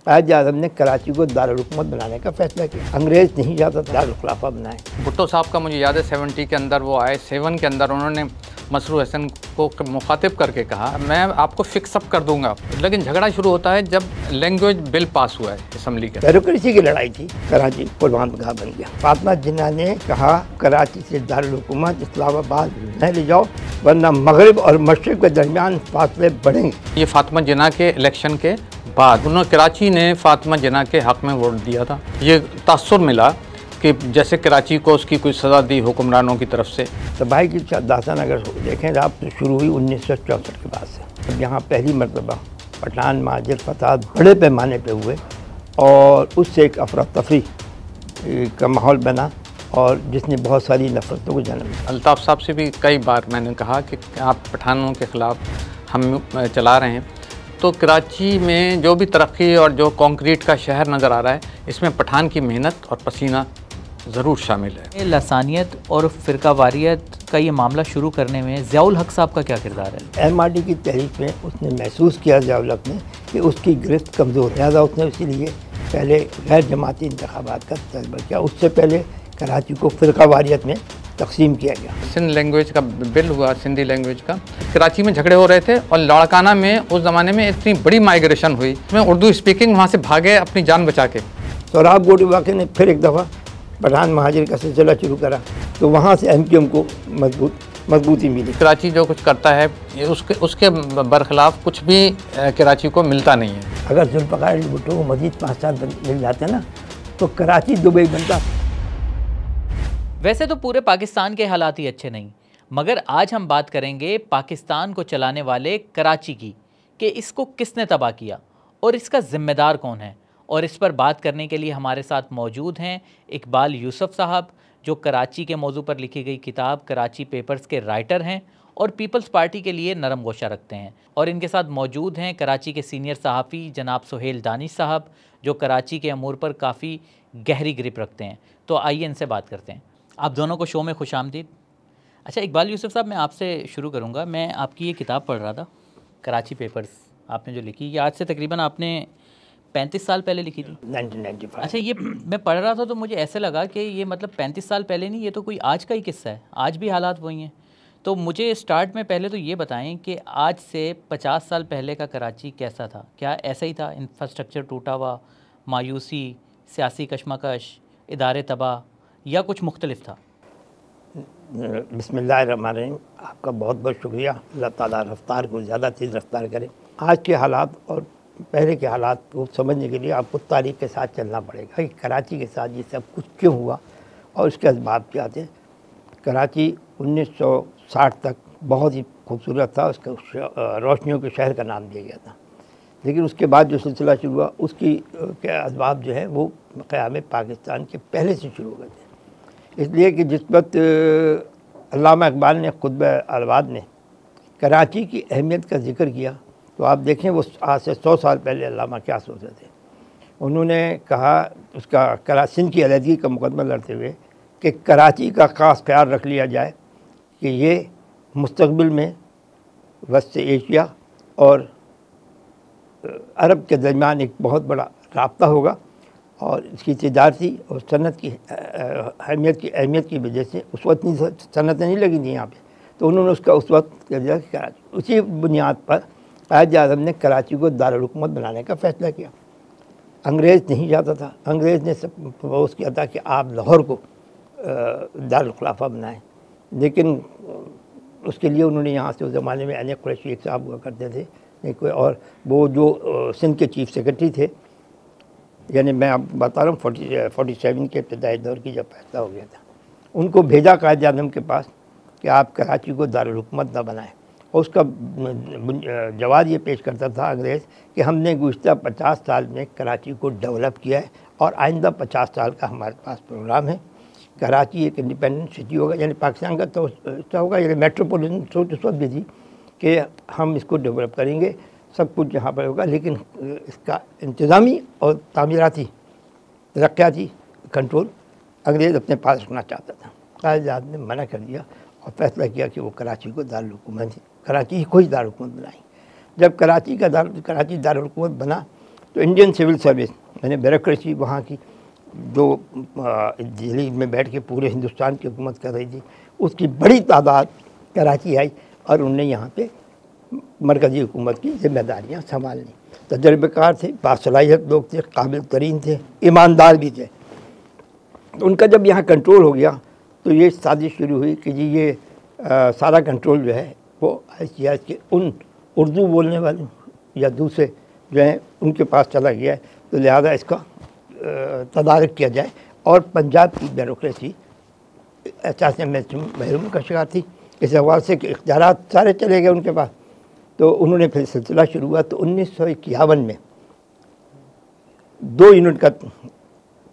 कायद आज़म ने कराची को दारुल हुकूमत बनाने का फैसला किया। अंग्रेज़ नहीं चाहता दारुल खिलाफा बनाए। भुट्टो साहब का मुझे याद है 70 के अंदर वो आए, 7 के अंदर उन्होंने मसरूर हसन को मुखातिब करके कहा मैं आपको फिक्स अप कर दूंगा। लेकिन झगड़ा शुरू होता है जब लैंग्वेज बिल पास हुआ है असम्बली के। ब्यूरोक्रेसी की लड़ाई थी, कराची कुर्बानगाह बन गया। फातिमा जिन्ना ने कहा कराची से दारुल हुकूमत इस्लामाबाद न ले जाओ वरना मगरिब और मशरिक के दरमियान फासले बढ़ेंगे। ये फातिमा जिन्ना के इलेक्शन के बाद उन्होंने कराची ने फातिमा जिन्ना के हक़ में वोट दिया था। ये तासुर मिला कि जैसे कराची को उसकी कोई सज़ा दी हुक्मरानों की तरफ से। तबाही की दास्तान अगर देखें तो आप तो शुरू हुई 1964 के बाद से। अब यहाँ पहली मरतबा पठान महाजिर फसाद बड़े पैमाने पे हुए और उससे एक अफरा तफरी का माहौल बना और जिसने बहुत सारी नफरतों को जन्म दिया। अल्ताफ़ साहब से भी कई बार मैंने कहा कि आप पठानों के ख़िलाफ़ हम चला रहे हैं, तो कराची में जो भी तरक्की और जो कंक्रीट का शहर नज़र आ रहा है इसमें पठान की मेहनत और पसीना ज़रूर शामिल है। लसानियत और फ़िरकावारियत का ये मामला शुरू करने में ज़ियाउल हक साहब का क्या किरदार है? MRD की तहरीक में उसने महसूस किया ज़ियाउल हक ने कि उसकी गिरफ्त कमज़ोर है, लिहाजा उसने इसीलिए पहले गैर जमाती इंतखाबात का तजर्बा किया। उससे पहले कराची को फ़िरकावारियत में तकसीम किया गया। सिंध लैंग्वेज का बिल हुआ, सिंधी लैंग्वेज का। कराची में झगड़े हो रहे थे और लाड़काना में उस ज़माने में इतनी बड़ी माइग्रेशन हुई, मैं उर्दू स्पीकिंग वहाँ से भागे अपनी जान बचा के। सोहराब गोटी वाक़े ने फिर एक दफ़ा पठान महाजिर का सिलसिला शुरू करा तो वहाँ से MQM को मजबूती मिली। कराची जो कुछ करता है उसके बरखिलाफ़ कुछ भी कराची को मिलता नहीं है। अगर जुल्फ़िकार अली भुट्टो को मज़ीद 5 साल मिल जाते ना तो कराची दुबई बनता। वैसे तो पूरे पाकिस्तान के हालात ही अच्छे नहीं, मगर आज हम बात करेंगे पाकिस्तान को चलाने वाले कराची की कि इसको किसने तबाह किया और इसका ज़िम्मेदार कौन है। और इस पर बात करने के लिए हमारे साथ मौजूद हैं इकबाल यूसुफ साहब, जो कराची के मौजू पर लिखी गई किताब कराची पेपर्स के राइटर हैं और पीपल्स पार्टी के लिए नरम गोशा रखते हैं। और इनके साथ मौजूद हैं कराची के सीनियर सहाफ़ी जनाब सुहेल दानिश साहब, जो कराची के अमूर पर काफ़ी गहरी ग्रिप रखते हैं। तो आइए इनसे बात करते हैं। आप दोनों को शो में खुश आमदीद। अच्छा इकबाल यूसुफ साहब, मैं आपसे शुरू करूंगा। मैं आपकी ये किताब पढ़ रहा था कराची पेपर्स, आपने जो लिखी, ये आज से तकरीबन आपने 35 साल पहले लिखी थी, 1995। अच्छा, ये मैं पढ़ रहा था तो मुझे ऐसे लगा कि ये मतलब 35 साल पहले नहीं, ये तो कोई आज का ही किस्सा है, आज भी हालात वही हैं। तो मुझे स्टार्ट में पहले तो ये बताएं कि आज से 50 साल पहले का कराची कैसा था? क्या ऐसा ही था, इंफ्रास्ट्रक्चर टूटा हुआ, मायूसी, सियासी कशमकश, इदारे तबाह, या कुछ मुख्तलिफ था? बिस्मिल्लाहिर्रहमानिर्रहीम। आपका बहुत बहुत शुक्रिया। अल्लाह ताला रफ्तार को ज़्यादा तेज़ रफ्तार करे। आज के हालात और पहले के हालात को समझने के लिए आपको तारीख़ के साथ चलना पड़ेगा कि कराची के साथ ये सब कुछ क्यों हुआ और इसके असबाब क्या थे। कराची 1960 तक बहुत ही खूबसूरत था, उसका रोशनियों के शहर का नाम दिया गया था। लेकिन उसके बाद जो सिलसिला शुरू हुआ उसकी के असबाब जो है वो क़याम पाकिस्तान के पहले से शुरू हो गए थे। इसलिए कि जिस वक्त अल्लामा इकबाल ने खुतबा अलवाद में कराची की अहमियत का जिक्र किया तो आप देखें वो आज से 100 साल पहले अल्लामा क्या सोच रहे थे। उन्होंने कहा, उसका सिंध की अलहदगी का मुकदमा लड़ते हुए, कि कराची का ख़ास ख्याल रख लिया जाए कि ये मुस्तक़बिल में वस्त एशिया और अरब के दरमियान एक बहुत बड़ा राब्ता होगा और इसकी तजारती और सनत की अहमियत की वजह से उस वक्त इतनी सनतें नहीं लगी थी यहाँ पे, तो उन्होंने उसका उस वक्त कर दिया कि कराची। उसी बुनियाद पर कायद आज़म ने कराची को दारुल हुकूमत बनाने का फ़ैसला किया। अंग्रेज़ नहीं चाहता था, अंग्रेज़ ने सब प्रपोज़ किया था कि आप लाहौर को दारुल खिलाफा बनाएं, लेकिन उसके लिए उन्होंने यहाँ से उस ज़माने में अने कुरैशी एक साहब हुआ करते थे कोई, और वो जो सिंध के चीफ़ सेक्रेटरी थे, यानी मैं आप बता रहा हूँ 47 के इब्तदाई दौर की जब फैसला हो गया था, उनको भेजा कायद आज़म के पास कि आप कराची को दारुल हुकूमत न बनाएं। और उसका जवाब ये पेश करता था अंग्रेज़ कि हमने गुज़िश्ता 50 साल में कराची को डेवलप किया है और आइंदा 50 साल का हमारे पास प्रोग्राम है। कराची एक इंडिपेंडेंट सिटी होगा, यानी पाकिस्तान का तो हिस्सा होगा, यानी मेट्रोपोलिटन सोच उस वक्त भी थी कि हम इसको डेवलप करेंगे, सब कुछ यहाँ पर होगा, लेकिन इसका इंतज़ामी और तामीराती तरक्याती कंट्रोल अंग्रेज़ अपने पास रखना चाहता था। कायद आज़म ने मना कर दिया और फैसला किया कि वो कराची को दारुल हुकूमत, कराची को ही दारुल हुकूमत बनाएंगे। जब कराची दारुल हुकूमत बना तो इंडियन सिविल सर्विस यानी ब्यूरोक्रेसी वहाँ की जो दिल्ली में बैठ के पूरे हिंदुस्तान की हुकूमत कर रही थी, उसकी बड़ी तादाद कराची आई और उनने यहाँ पे मरकज़ी हुकूमत की जिम्मेदारियाँ संभाल ली। तजर्बेकार थे, बासलाहियत लोग थे, काबिल तरीन थे, ईमानदार भी थे। तो उनका जब यहाँ कंट्रोल हो गया तो ये साजिश शुरू हुई कि जी ये सारा कंट्रोल जो है वो ICS के उन उर्दू बोलने वालों या दूसरे जो हैं उनके पास चला गया है, तो लिहाजा इसका तदारक किया जाए। और पंजाब की ब्यूरोक्रेसी एहसास महरूम का शिकार थी इस हवाले से कि इख्तियारात सारे चले गए उनके पास। तो उन्होंने फिर सिलसिला शुरू हुआ। तो 1951 में 2 यूनिट का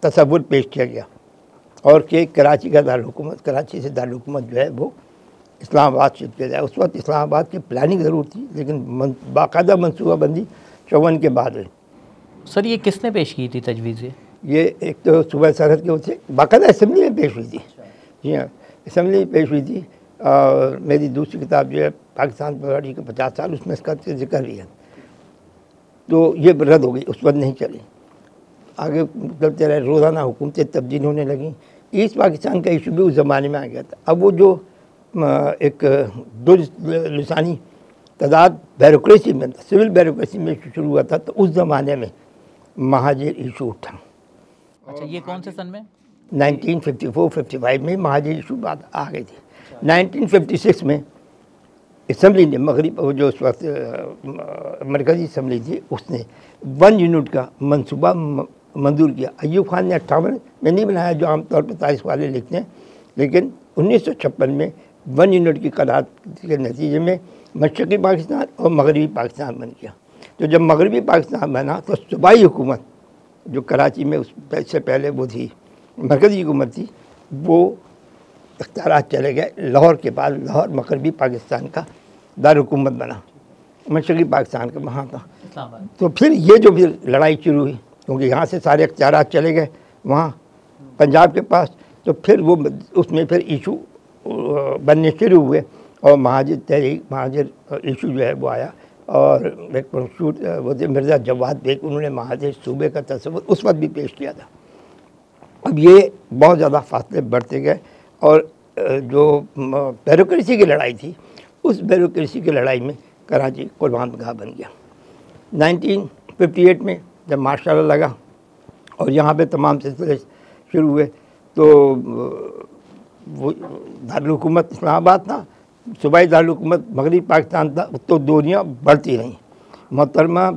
तसव्वुर पेश किया गया और कि कराची का दारुल-हुकूमत, कराची से दारुल-हुकूमत जो है वो इस्लामाबाद शिफ्ट किया जाए। उस वक्त इस्लामाबाद की प्लानिंग ज़रूर थी, लेकिन बाकायदा मनसूबाबंदी 54 के बाद हुई। सर ये किसने पेश की थी तजवीज़? ये एक तो सूबा सरहद के उससे बाकायदा असम्बली में पेश हुई थी। जी हाँ, असम्बली में पेश हुई थी। और मेरी दूसरी किताब जो है पाकिस्तान पराठी के 50 साल, उसमें इसका जिक्र भी है। तो ये रद्द हो गई, उस वक्त नहीं चली, आगे चलते रहे, रोज़ाना हुकूमतें तब्दील होने लगीं। ईस्ट पाकिस्तान का इशू भी उस ज़माने में आ गया था। अब वो जो एक दो लसानी तादाद ब्यूरोक्रेसी में, सिविल ब्यूरोक्रेसी में शुरू हुआ था, तो उस ज़माने में महाजिर इशू उठा। अच्छा, ये कौन से सन में? 1954-55 में महाजिर इशू बात आ गई थी। 1956 में असम्बली ने मगरिब, जो उस वक्त मरकज़ी असम्बली थी, उसने 1 यूनिट का मंसूबा मंजूर किया। अयूब खान ने 58 में नहीं बनाया जो आमतौर पर तारीख वाले लिखते हैं, लेकिन 1956 में 1 यूनिट की करार के नतीजे में मशरक़ी पाकिस्तान और मगरबी पाकिस्तान बन गया। तो जब मगरबी पाकिस्तान बना तो सूबाई हुकूमत जो कराची में उससे पहले वो थी, मरकज़ी हुकूमत थी, वो इख्तियारात चले गए। लाहौर के बाद लाहौर मगरबी पाकिस्तान का दारुल-हुकूमत बना, मशरक़ी पाकिस्तान का वहाँ था। तो फिर ये जो फिर लड़ाई शुरू हुई, क्योंकि यहाँ से सारे इख्तियारात चले गए वहाँ पंजाब के पास, तो फिर वो उसमें फिर इशू बनने शुरू हुए और महाजिर तहरीक, महाजिर इशू जो है वो आया। और एक मशहूर वो थे मिर्ज़ा जवाद बेग, उन्होंने महाजिर सूबे का तस्वुर उस वक्त भी पेश किया था। अब ये बहुत ज़्यादा फासले बढ़ते गए और जो ब्यूरोक्रेसी की लड़ाई थी, उस ब्यूरोक्रेसी की लड़ाई में कराची कुर्बानगाह बन गया। 1958 में जब मार्शल लगा और यहाँ पे तमाम सिलसिले शुरू हुए, तो वो दारुल-हुकूमत इस्लामाबाद था, सूबाई दारुल-हुकूमत मगरबी पाकिस्तान था। तो दूरियाँ बढ़ती रहीं। मोहतरमा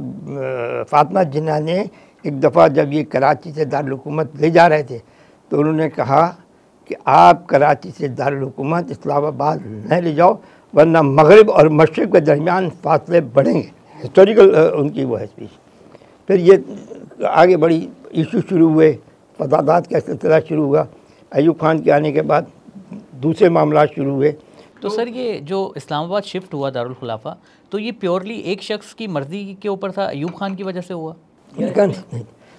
फातिमा जिन्ना ने एक दफ़ा जब ये कराची से दारुल-हुकूमत ले जा रहे थे, तो उन्होंने कहा कि आप कराची से दारुल-हुकूमत इस्लामाबाद न ले जाओ, वरना मगरिब और मशरिक़ के दरमियान फासले बढ़ेंगे। हिस्टोरिकल उनकी वो है स्पीच। फिर ये आगे बड़ी इशू शुरू हुए, फसादात का सिलसिला शुरू हुआ। अयूब खान के आने के बाद दूसरे मामला शुरू हुए। तो सर ये जो इस्लामाबाद शिफ्ट हुआ दारुल खुलाफा, तो ये प्योरली एक शख्स की मर्ज़ी के ऊपर था, अयूब खान की वजह से हुआ?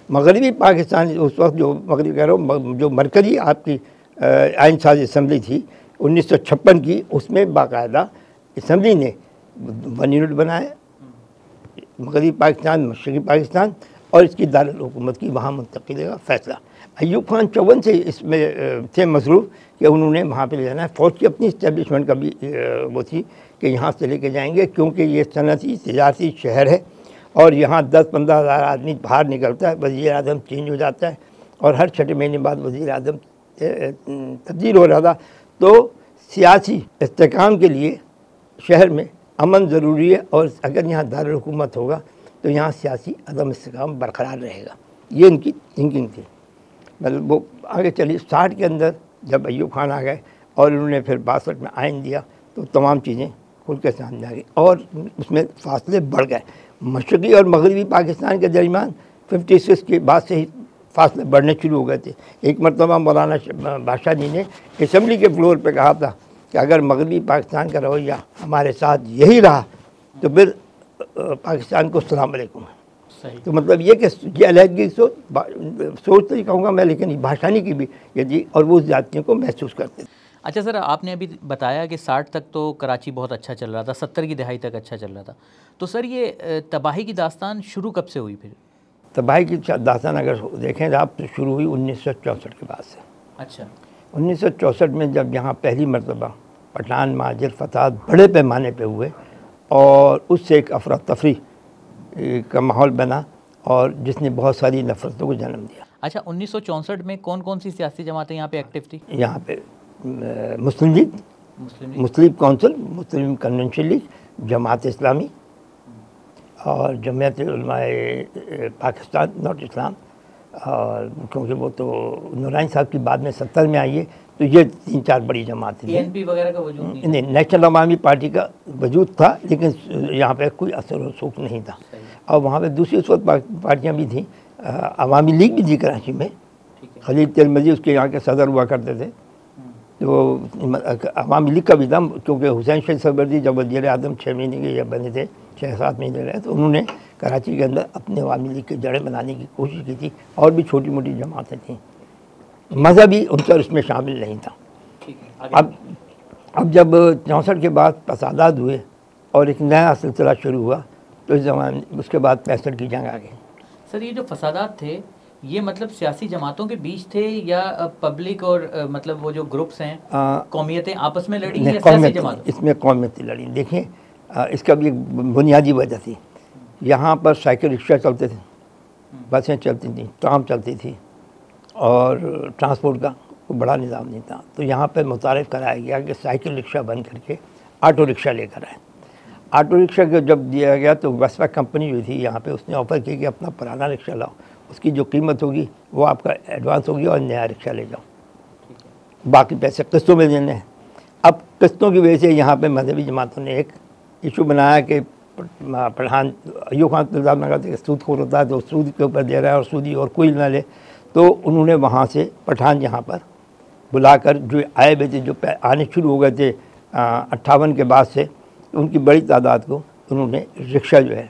मगरबी पाकिस्तान उस वक्त जो मगरबी कह रहा हूँ, जो मरकज़ी आपकी आइन साज असम्बली थी 1956 की, उसमें बाकायदा असम्बली ने 1 यूनिट बनाया, मगरबी पाकिस्तान, मशरक़ी पाकिस्तान, और इसकी दारुल-हुकूमत की वहाँ मुंतकिली का फ़ैसला। अयूब खान 54 से इसमें थे मसरूफ़ कि उन्होंने वहाँ पे ले जाना है। फ़ौज की अपनी इस्टेब्लिशमेंट का भी वो थी कि यहाँ से लेके जाएंगे, क्योंकि ये सनती तजारती शहर है और यहाँ 10-15 हज़ार आदमी बाहर निकलता है, वज़ीर आज़म चेंज हो जाता है और हर 6 महीने बाद वज़ीर आज़म तब्दील हो रहा था। तो सियासी इस्तेहकाम के लिए शहर में अमन ज़रूरी है और अगर यहाँ दारुल-हुकूमत होगा तो यहाँ सियासी अदम इस्तेहकाम बरकरार रहेगा। ये इनकी थिंकिंग थी। मतलब वो आगे चली। 60 के अंदर जब अयूब खान आ गए और उन्होंने फिर 62 में आइन दिया, तो तमाम चीज़ें खुल के सामने आ गई और उसमें फासले बढ़ गए। मशरक़ी और मगरबी पाकिस्तान के दरमियान 56 के बाद से ही फासले बढ़ने शुरू हो गए थे। एक मरतबा मौलाना बादशाह जी ने असम्बली के फ्लोर पे कहा था कि अगर मगरबी पाकिस्तान का रवैया हमारे साथ यही रहा तो फिर पाकिस्तान को अस्सलाम वालेकुम। तो मतलब ये कि ये अलहदगी सोच तो ही कहूँगा मैं, लेकिन भाषानी की भी ये जी, और वो जातियों को महसूस करते थे। अच्छा सर, आपने अभी बताया कि 60 तक तो कराची बहुत अच्छा चल रहा था, 70 की दहाई तक अच्छा चल रहा था। तो सर ये तबाही की दास्तान शुरू कब से हुई फिर? तबाही की दास्तान अगर देखें आप तो शुरू हुई 1964 के बाद से। अच्छा। 1964 में जब यहाँ पहली मरतबा पठान महाजिर फसाद बड़े पैमाने पे हुए और उससे एक अफरा तफरी का माहौल बना और जिसने बहुत सारी नफरतों को जन्म दिया। अच्छा, 1964 में कौन कौन सी सियासी जमातें यहाँ पे एक्टिव थी? यहाँ पे मुस्लिम लीग, मुस्लिम काउंसिल, मुस्लिम कन्वेंशन लीग, जमात इस्लामी और जमीयत उलमाए पाकिस्तान नॉट इस्लाम, और क्योंकि वो तो नूरानी साहब की बाद में 70 में आई है, तो ये 3-4 बड़ी जमातें थी। ANP वगैरह का वजूद नहीं, नेशनल अवामी पार्टी का वजूद था लेकिन यहाँ पे कोई असर रसूख नहीं था। और वहाँ पे दूसरी उस वक्त पार्टियाँ भी थीं, अवामी लीग भी थी कराची में, खलील तिलमजी उसके यहाँ के सदर हुआ करते थे। तो अवामी लीग का भी था, क्योंकि हुसैन शेख सरवरदी जब वज़ीर आज़म 6 महीने के जब बने थे, 6-7 महीने रहे, तो उन्होंने कराची के अंदर अपने अवामी लीग की जड़ें बनाने की कोशिश की थी। और भी छोटी मोटी जमातें थीं, मज़हबी उनसर उसमें शामिल नहीं था। अब जब 64 के बाद फसादात हुए और एक नया सिलसिला शुरू हुआ, तो इस ज़माने उसके बाद 65 की जंग आ गई। सर, ये जो फसादात थे ये मतलब सियासी जमातों के बीच थे या पब्लिक और मतलब वो जो ग्रुप्स हैं कौमियतें आपस में लड़ी या सियासी जमातों? इसमें कौमियतें लड़ी। देखिए, इसका भी एक बुनियादी वजह थी। यहाँ पर साइकिल रिक्शा चलते थे, बसें चलती थी, ट्राम चलती थी और ट्रांसपोर्ट का कोई बड़ा निज़ाम नहीं था। तो यहाँ पर मुतारिफ़ कराया गया कि साइकिल रिक्शा बंद करके ऑटो रिक्शा लेकर आए। ऑटो रिक्शा को जब दिया गया तो वेस्पा कंपनी जो थी यहाँ पे उसने ऑफ़र की कि अपना पुराना रिक्शा लाओ, उसकी जो कीमत होगी वो आपका एडवांस होगी और नया रिक्शा ले जाओ, बाकी पैसे किस्तों में देने हैं। अब किस्तों की वजह से यहाँ पे मजहबी जमातों ने एक इशू बनाया कि पठान अयूब खान इल्ज़ाम लगाते कि सूद खोर होता है तो सूद के ऊपर दे रहा है और सूदी और कोई ना ले। तो उन्होंने वहाँ से पठान यहाँ पर बुलाकर जो आए हुए थे, जो आने शुरू हो गए थे 58 के बाद से, उनकी बड़ी तादाद को उन्होंने रिक्शा जो है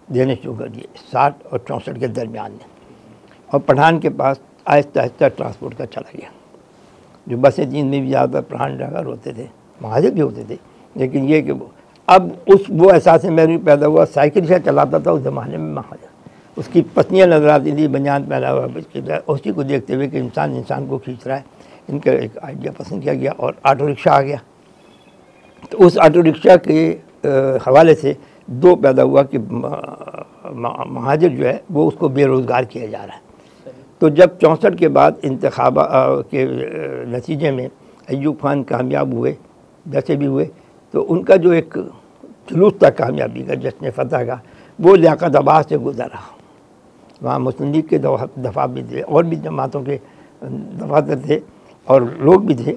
देने शुरू कर दिए 60 और 64 के दरमियान में। और पठान के पास आहिस्ता आहिस्ता ट्रांसपोर्ट का चला गया। जो बसें थी इनमें भी ज़्यादा पठान ड्राइवर होते थे, महाजिर भी होते थे, लेकिन ये कि अब वो एहसास में पैदा हुआ। साइकिल रिक्शा चलाता था उस ज़माने में महाजिर, उसकी पत्नियाँ नजर आती थी, बनियान पहना हुआ, उसी को देखते हुए कि इंसान को खींच रहा है, इनका एक आइडिया पसंद किया गया और ऑटो रिक्शा आ गया। तो उस ऑटो रिक्शा के हवाले से दो पैदा हुआ कि महाजिर जो है वो उसको बेरोज़गार किया जा रहा है। तो जब 64 के बाद इंतखाबा के नतीजे में अयूब खान कामयाब हुए, जैसे भी हुए, तो उनका जो एक जुलूस था कामयाबी का, जश्न फतह का, वो लियाकताबाद से गुजरा। वहाँ मुस्लिम लीग के दफा भी थे और भी जमातों के दफातर थे और लोग भी थे।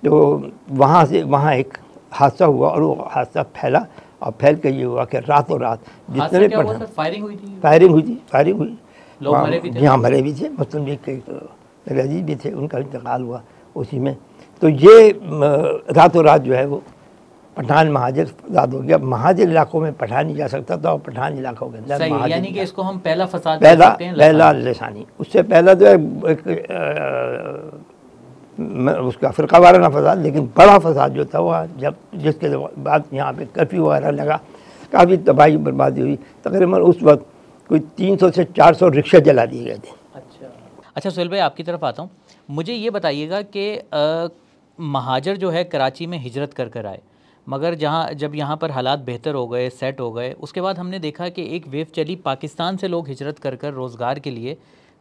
तो वहाँ से वहाँ एक हादसा हुआ और वो हादसा फैला और फैल के ये हुआ कि रातों रात जितने फायरिंग हुई थी। फायरिंग हुई, लोग मरे भी थे। यहाँ मरे भी थे, मुस्लिम लीग के रजीज भी थे, उनका इंतकाल हुआ उसी में। तो ये रातों रात जो है वो पठान महाजिर फसाद हो गया। महाजिर इलाकों में पठान नहीं जा सकता था और पठान इलाकों के अंदर महाजिर, यानी कि इसको हम पहला फसाद पहला लसानी। उससे पहला तो एक उसका फ़िरका वाराना फसाद, लेकिन बड़ा फसाद जो था वो जब जिसके बाद यहाँ पे कर्फ्यू वगैरह लगा, काफ़ी तबाही बर्बादी हुई। तकरीबन उस वक्त कोई 300 से 400 रिक्शा जला दिए गए थे। अच्छा सुहेल भाई, आपकी तरफ आता हूँ। मुझे ये बताइएगा कि महाजर जो है कराची में हिजरत कर आए, मगर जब यहाँ पर हालात बेहतर हो गए, सेट हो गए, उसके बाद हमने देखा कि एक वेव चली, पाकिस्तान से लोग हिजरत कर रोज़गार के लिए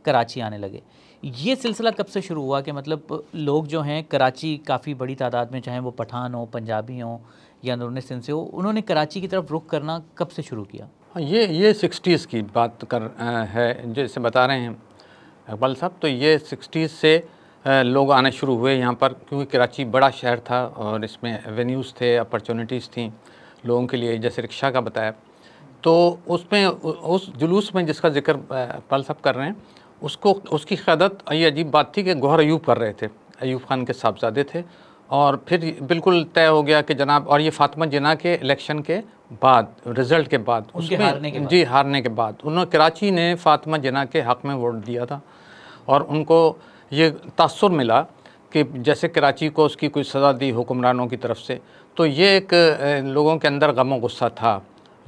कराची आने लगे। ये सिलसिला कब से शुरू हुआ कि मतलब लोग जो हैं कराची काफ़ी बड़ी तादाद में, चाहे वो पठान हो, पंजाबी हो या अंदरूनी सिंध से हो, उन्होंने कराची की तरफ रुख करना कब से शुरू किया? ये 60s की बात है जैसे बता रहे हैं इकबाल साहब। तो ये 60s से लोग आने शुरू हुए यहाँ पर, क्योंकि कराची बड़ा शहर था और इसमें एवेन्यूज़ थे, अपॉर्चुनिटीज़ थी लोगों के लिए, जैसे रिक्शा का बताया। तो उसमें उस जुलूस में जिसका जिक्र इकबाल साहब कर रहे हैं, उसकी क़यादत ये अजीब बात थी कि गौहर अयूब कर रहे थे, अयूब खान के साहबजादे थे। और फिर बिल्कुल तय हो गया कि जनाब, और ये फातिमा जिन्ना के इलेक्शन के बाद, रिज़ल्ट के बाद, उसमें हारने के बाद उन्होंने, कराची ने फातिमा जिन्ना के हक़ में वोट दिया था और उनको ये तासुर मिला कि जैसे कराची को उसकी कोई सज़ा दी हुक्मरानों की तरफ से। तो ये एक लोगों के अंदर गम और गुस्सा था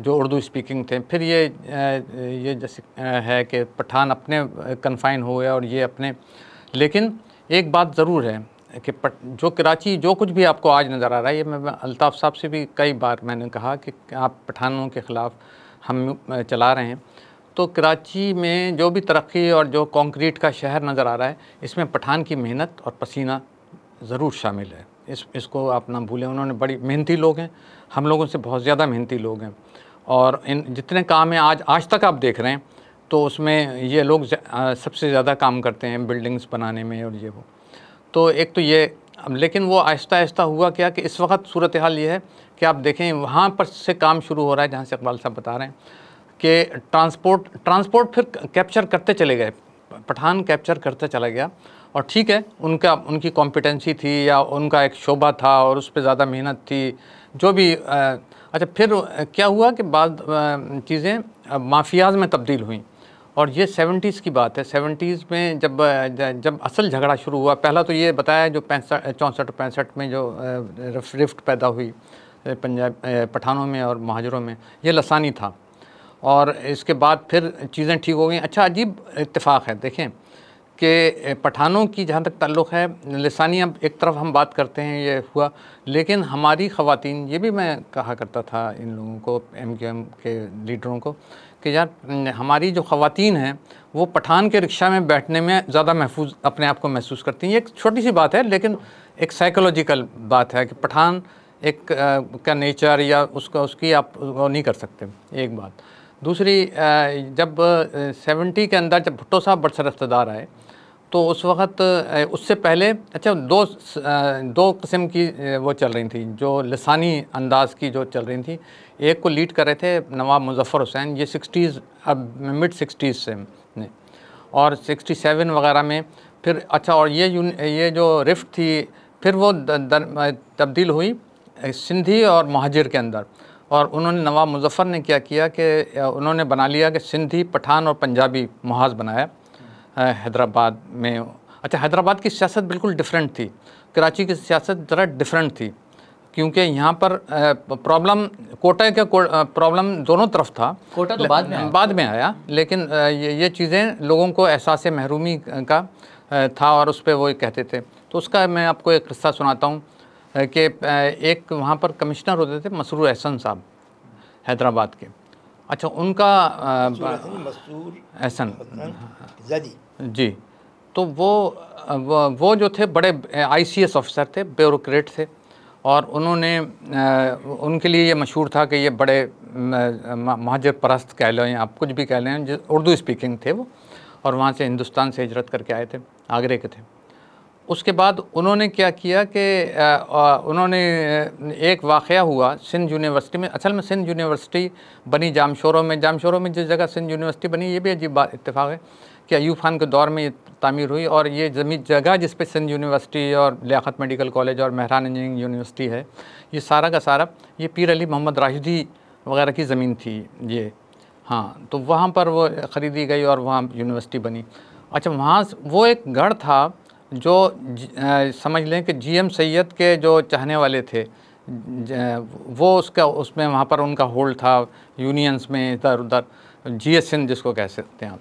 जो उर्दू स्पीकिंग थे। फिर ये जैसे है कि पठान अपने कन्फाइन हो गए और ये अपने, लेकिन एक बात ज़रूर है कि जो कराची जो कुछ भी आपको आज नज़र आ रहा है, ये मैं अल्ताफ़ साहब से भी कई बार मैंने कहा कि आप पठानों के ख़िलाफ़ हम चला रहे हैं, तो कराची में जो भी तरक्की और जो कंक्रीट का शहर नज़र आ रहा है, इसमें पठान की मेहनत और पसीना ज़रूर शामिल है। इसको आप ना भूलें। उन्होंने बड़ी मेहनती लोग हैं, हम लोगों से बहुत ज़्यादा मेहनती लोग हैं, और इन जितने काम हैं आज तक आप देख रहे हैं, तो उसमें ये लोग सबसे ज़्यादा काम करते हैं बिल्डिंग्स बनाने में और ये वो। तो एक तो ये, लेकिन वो आहिस्ता आहिस्ता हुआ क्या कि इस वक्त सूरत हाल ये है कि आप देखें वहाँ पर से काम शुरू हो रहा है, जहाँ से इकबाल साहब बता रहे हैं कि ट्रांसपोर्ट फिर कैप्चर करते चले गए, पठान कैप्चर करते चला गया। और ठीक है, उनकी कॉम्पिटेंसी थी या उनका एक शोबा था और उस पर ज़्यादा मेहनत थी, जो भी। अच्छा, फिर क्या हुआ कि बाद चीज़ें माफियाज़ में तब्दील हुई, और ये 70s की बात है। 70s में जब असल झगड़ा शुरू हुआ, पहला तो ये बताया जो 64-65 में जो रिफ्ट पैदा हुई पठानों में और महाजरों में, ये लसानी था, और इसके बाद फिर चीज़ें ठीक हो गई। अच्छा, अजीब इत्तेफाक है, देखें कि पठानों की जहाँ तक ताल्लुक़ है, लसानी अब एक तरफ हम बात करते हैं, ये हुआ, लेकिन हमारी ख़वातीन, ये भी मैं कहा करता था इन लोगों को, MQM के लीडरों को, कि यार हमारी जो ख़वातीन हैं वो पठान के रिक्शा में बैठने में ज़्यादा महफूज अपने आप को महसूस करती हैं। ये एक छोटी सी बात है, लेकिन एक साइकोलॉजिकल बात है कि पठान एक का नेचर या उसकी आप वो नहीं कर सकते, एक बात। दूसरी, जब 70 के अंदर जब भुट्टो साहब बरसर-ए-इक़्तिदार आए, तो उस वक़्त उससे पहले अच्छा दो किस्म की वो चल रही थी, जो लसानी अंदाज़ की जो चल रही थी। एक को लीड कर रहे थे नवाब मुज़फ़्फ़र हुसैन, ये 60s, अब मिड 60s से ने, और 67 वग़ैरह में फिर। अच्छा, और ये जो रिफ्ट थी, फिर वो तब्दील हुई सिंधी और महाजिर के अंदर, और उन्होंने नवाब मुज़फ़्फ़र ने क्या किया कि उन्होंने बना लिया कि सिंधी, पठान और पंजाबी मुहाज़ बनाया हैदराबाद में। अच्छा, हैदराबाद की सियासत बिल्कुल डिफरेंट थी, कराची की सियासत ज़रा डिफरेंट थी, क्योंकि यहाँ पर प्रॉब्लम कोटे का प्रॉब्लम दोनों तरफ था। कोटा तो बाद में आया, लेकिन ये चीज़ें लोगों को एहसास महरूमी का था, और उस पर वो कहते थे। तो उसका मैं आपको एक किस्सा सुनाता हूँ कि एक वहाँ पर कमिश्नर होते थे मसरूर एहसन साहब, हैदराबाद के। अच्छा, उनका एहसन जी, तो वो जो थे बड़े ICS ऑफिसर थे, ब्यूरोक्रेट थे, और उन्होंने उनके लिए ये मशहूर था कि ये बड़े महाजिर परस्त कह लें, आप कुछ भी कह लें, उर्दू स्पीकिंग थे वो, और वहाँ से हिंदुस्तान से हिजरत करके आए थे, आगरे के थे। उसके बाद उन्होंने क्या किया कि उन्होंने एक वाक़या हुआ सिंध यूनिवर्सिटी में। असल में सिंध यूनिवर्सिटी बनी जामशोरों में जिस जगह सिंध यूनिवर्सिटी बनी, ये भी अजीब बात इत्तेफाक है कि अयूब खान के दौर में ये तामीर हुई, और ये जगह जिस पे सिंध यूनिवर्सिटी और लियाकत मेडिकल कॉलेज और मेहरान इंजीनियरिंग यूनिवर्सिटी है, ये सारा का सारा ये पीर अली मोहम्मद राशिदी वगैरह की ज़मीन थी ये। हाँ, तो वहाँ पर वो ख़रीदी गई और वहाँ यूनिवर्सिटी बनी। अच्छा, वहाँ वो एक गढ़ था जो समझ लें कि GM सैयद के जो चाहने वाले थे, वो उसमें वहाँ पर उनका होल्ड था, यूनियंस में इधर उधर, GS सिंध जिसको कह सकते हैं आप।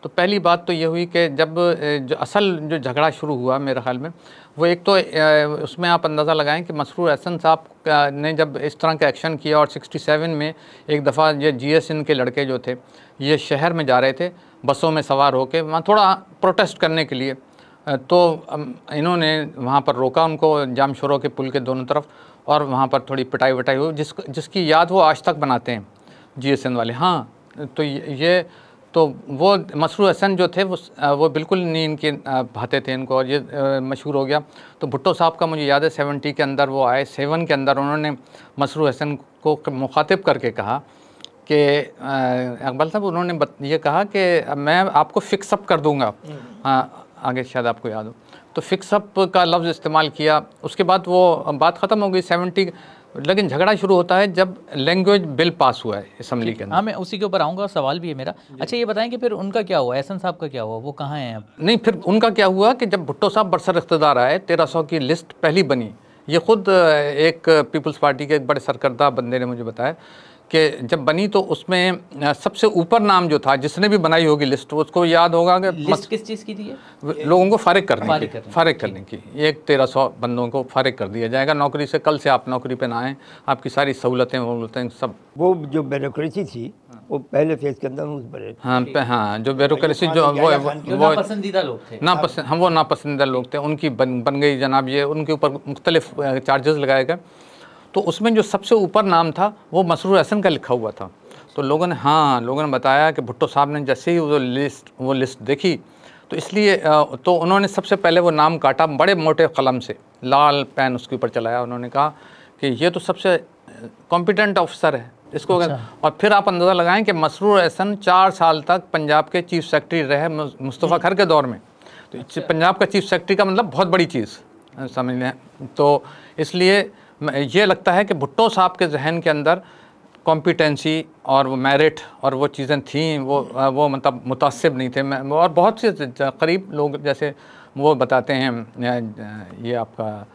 तो पहली बात तो ये हुई कि जब जो असल जो झगड़ा शुरू हुआ मेरे ख़्याल में, वो एक तो उसमें आप अंदाज़ा लगाएं कि मसरूर एहसन साहब ने जब इस तरह का एक्शन किया, और 67 में एक दफ़ा ये GS सिंध के लड़के जो थे ये शहर में जा रहे थे बसों में सवार होकर, वहाँ थोड़ा प्रोटेस्ट करने के लिए, तो इन्होंने वहाँ पर रोका उनको जामशोरों के पुल के दोनों तरफ, और वहाँ पर थोड़ी पिटाई वटाई हुई, जिसकी याद वो आज तक बनाते हैं GS सिंध वाले। हाँ, तो वो मसरूर हसन जो थे वो बिल्कुल नहीं इनके भाते थे इनको, और ये मशहूर हो गया। तो भुट्टो साहब का मुझे याद है 70 के अंदर वो आए, 7 के अंदर उन्होंने मसरूर हसन को मुखातिब करके कहा कि इकबाल साहब, उन्होंने ये कहा कि मैं आपको फिक्सअप कर दूँगा। हाँ, आगे शायद आपको याद हो, तो फिक्सअप का लफ्ज़ इस्तेमाल किया। उसके बाद वो बात ख़त्म हो गई 70, लेकिन झगड़ा शुरू होता है जब लैंग्वेज बिल पास हुआ है असम्बली के अंदर। हाँ, मैं उसी के ऊपर आऊँगा, सवाल भी है मेरा। अच्छा, ये बताएं कि फिर उनका क्या हुआ, एहसन साहब का क्या हुआ, वो कहाँ हैं अब? नहीं, फिर उनका क्या हुआ कि जब भुट्टो साहब बरसर-ए-इक़्तिदार आए, 1300 की लिस्ट पहली बनी। ये ख़ुद एक पीपल्स पार्टी के एक बड़े सरकर्दा बंदे ने मुझे बताया कि जब बनी तो उसमें सबसे ऊपर नाम जो था, जिसने भी बनाई होगी लिस्ट, उसको याद होगा कि लिस्ट किस चीज़ की थी ये? लोगों को फारिग करने की एक 1300 बंदों को फारिग कर दिया जाएगा नौकरी से, कल से आप नौकरी पे ना आएँ, आपकी सारी सहूलतें सब। वो जो ब्यूरोक्रेसी थी वो पहले फेज के अंदर उस बड़े हाँ, जो ब्यूरोक्रेसी जो वो पसंदीदा लोग थे, वो नापसंदीदा लोग थे, उनकी बन गई जनाब ये, उनके ऊपर मुख्तलिफ चार्जेस लगाए गए। तो उसमें जो सबसे ऊपर नाम था वो मसरूर हसन का लिखा हुआ था। तो लोगों ने बताया कि भुट्टो साहब ने जैसे ही वो लिस्ट देखी तो इसलिए तो उन्होंने सबसे पहले वो नाम काटा बड़े मोटे कलम से, लाल पेन उसके ऊपर चलाया। उन्होंने कहा कि ये तो सबसे कॉम्पिटेंट ऑफिसर है इसको। अच्छा। और फिर आप अंदाज़ा लगाएं कि मसरूर हसन 4 साल तक पंजाब के चीफ सेक्रेटरी रहे मुस्तफ़ा खर के दौर में। तो अच्छा। पंजाब का चीफ सेक्रेटरी का मतलब बहुत बड़ी चीज़ समझ लें। तो इसलिए ये लगता है कि भुट्टो साहब के जहन के अंदर कॉम्पिटेंसी और वो मेरिट और वो चीज़ें थीं, वो मतलब मुतासिब नहीं थे। और बहुत से करीब लोग जैसे वो बताते हैं, ये आपका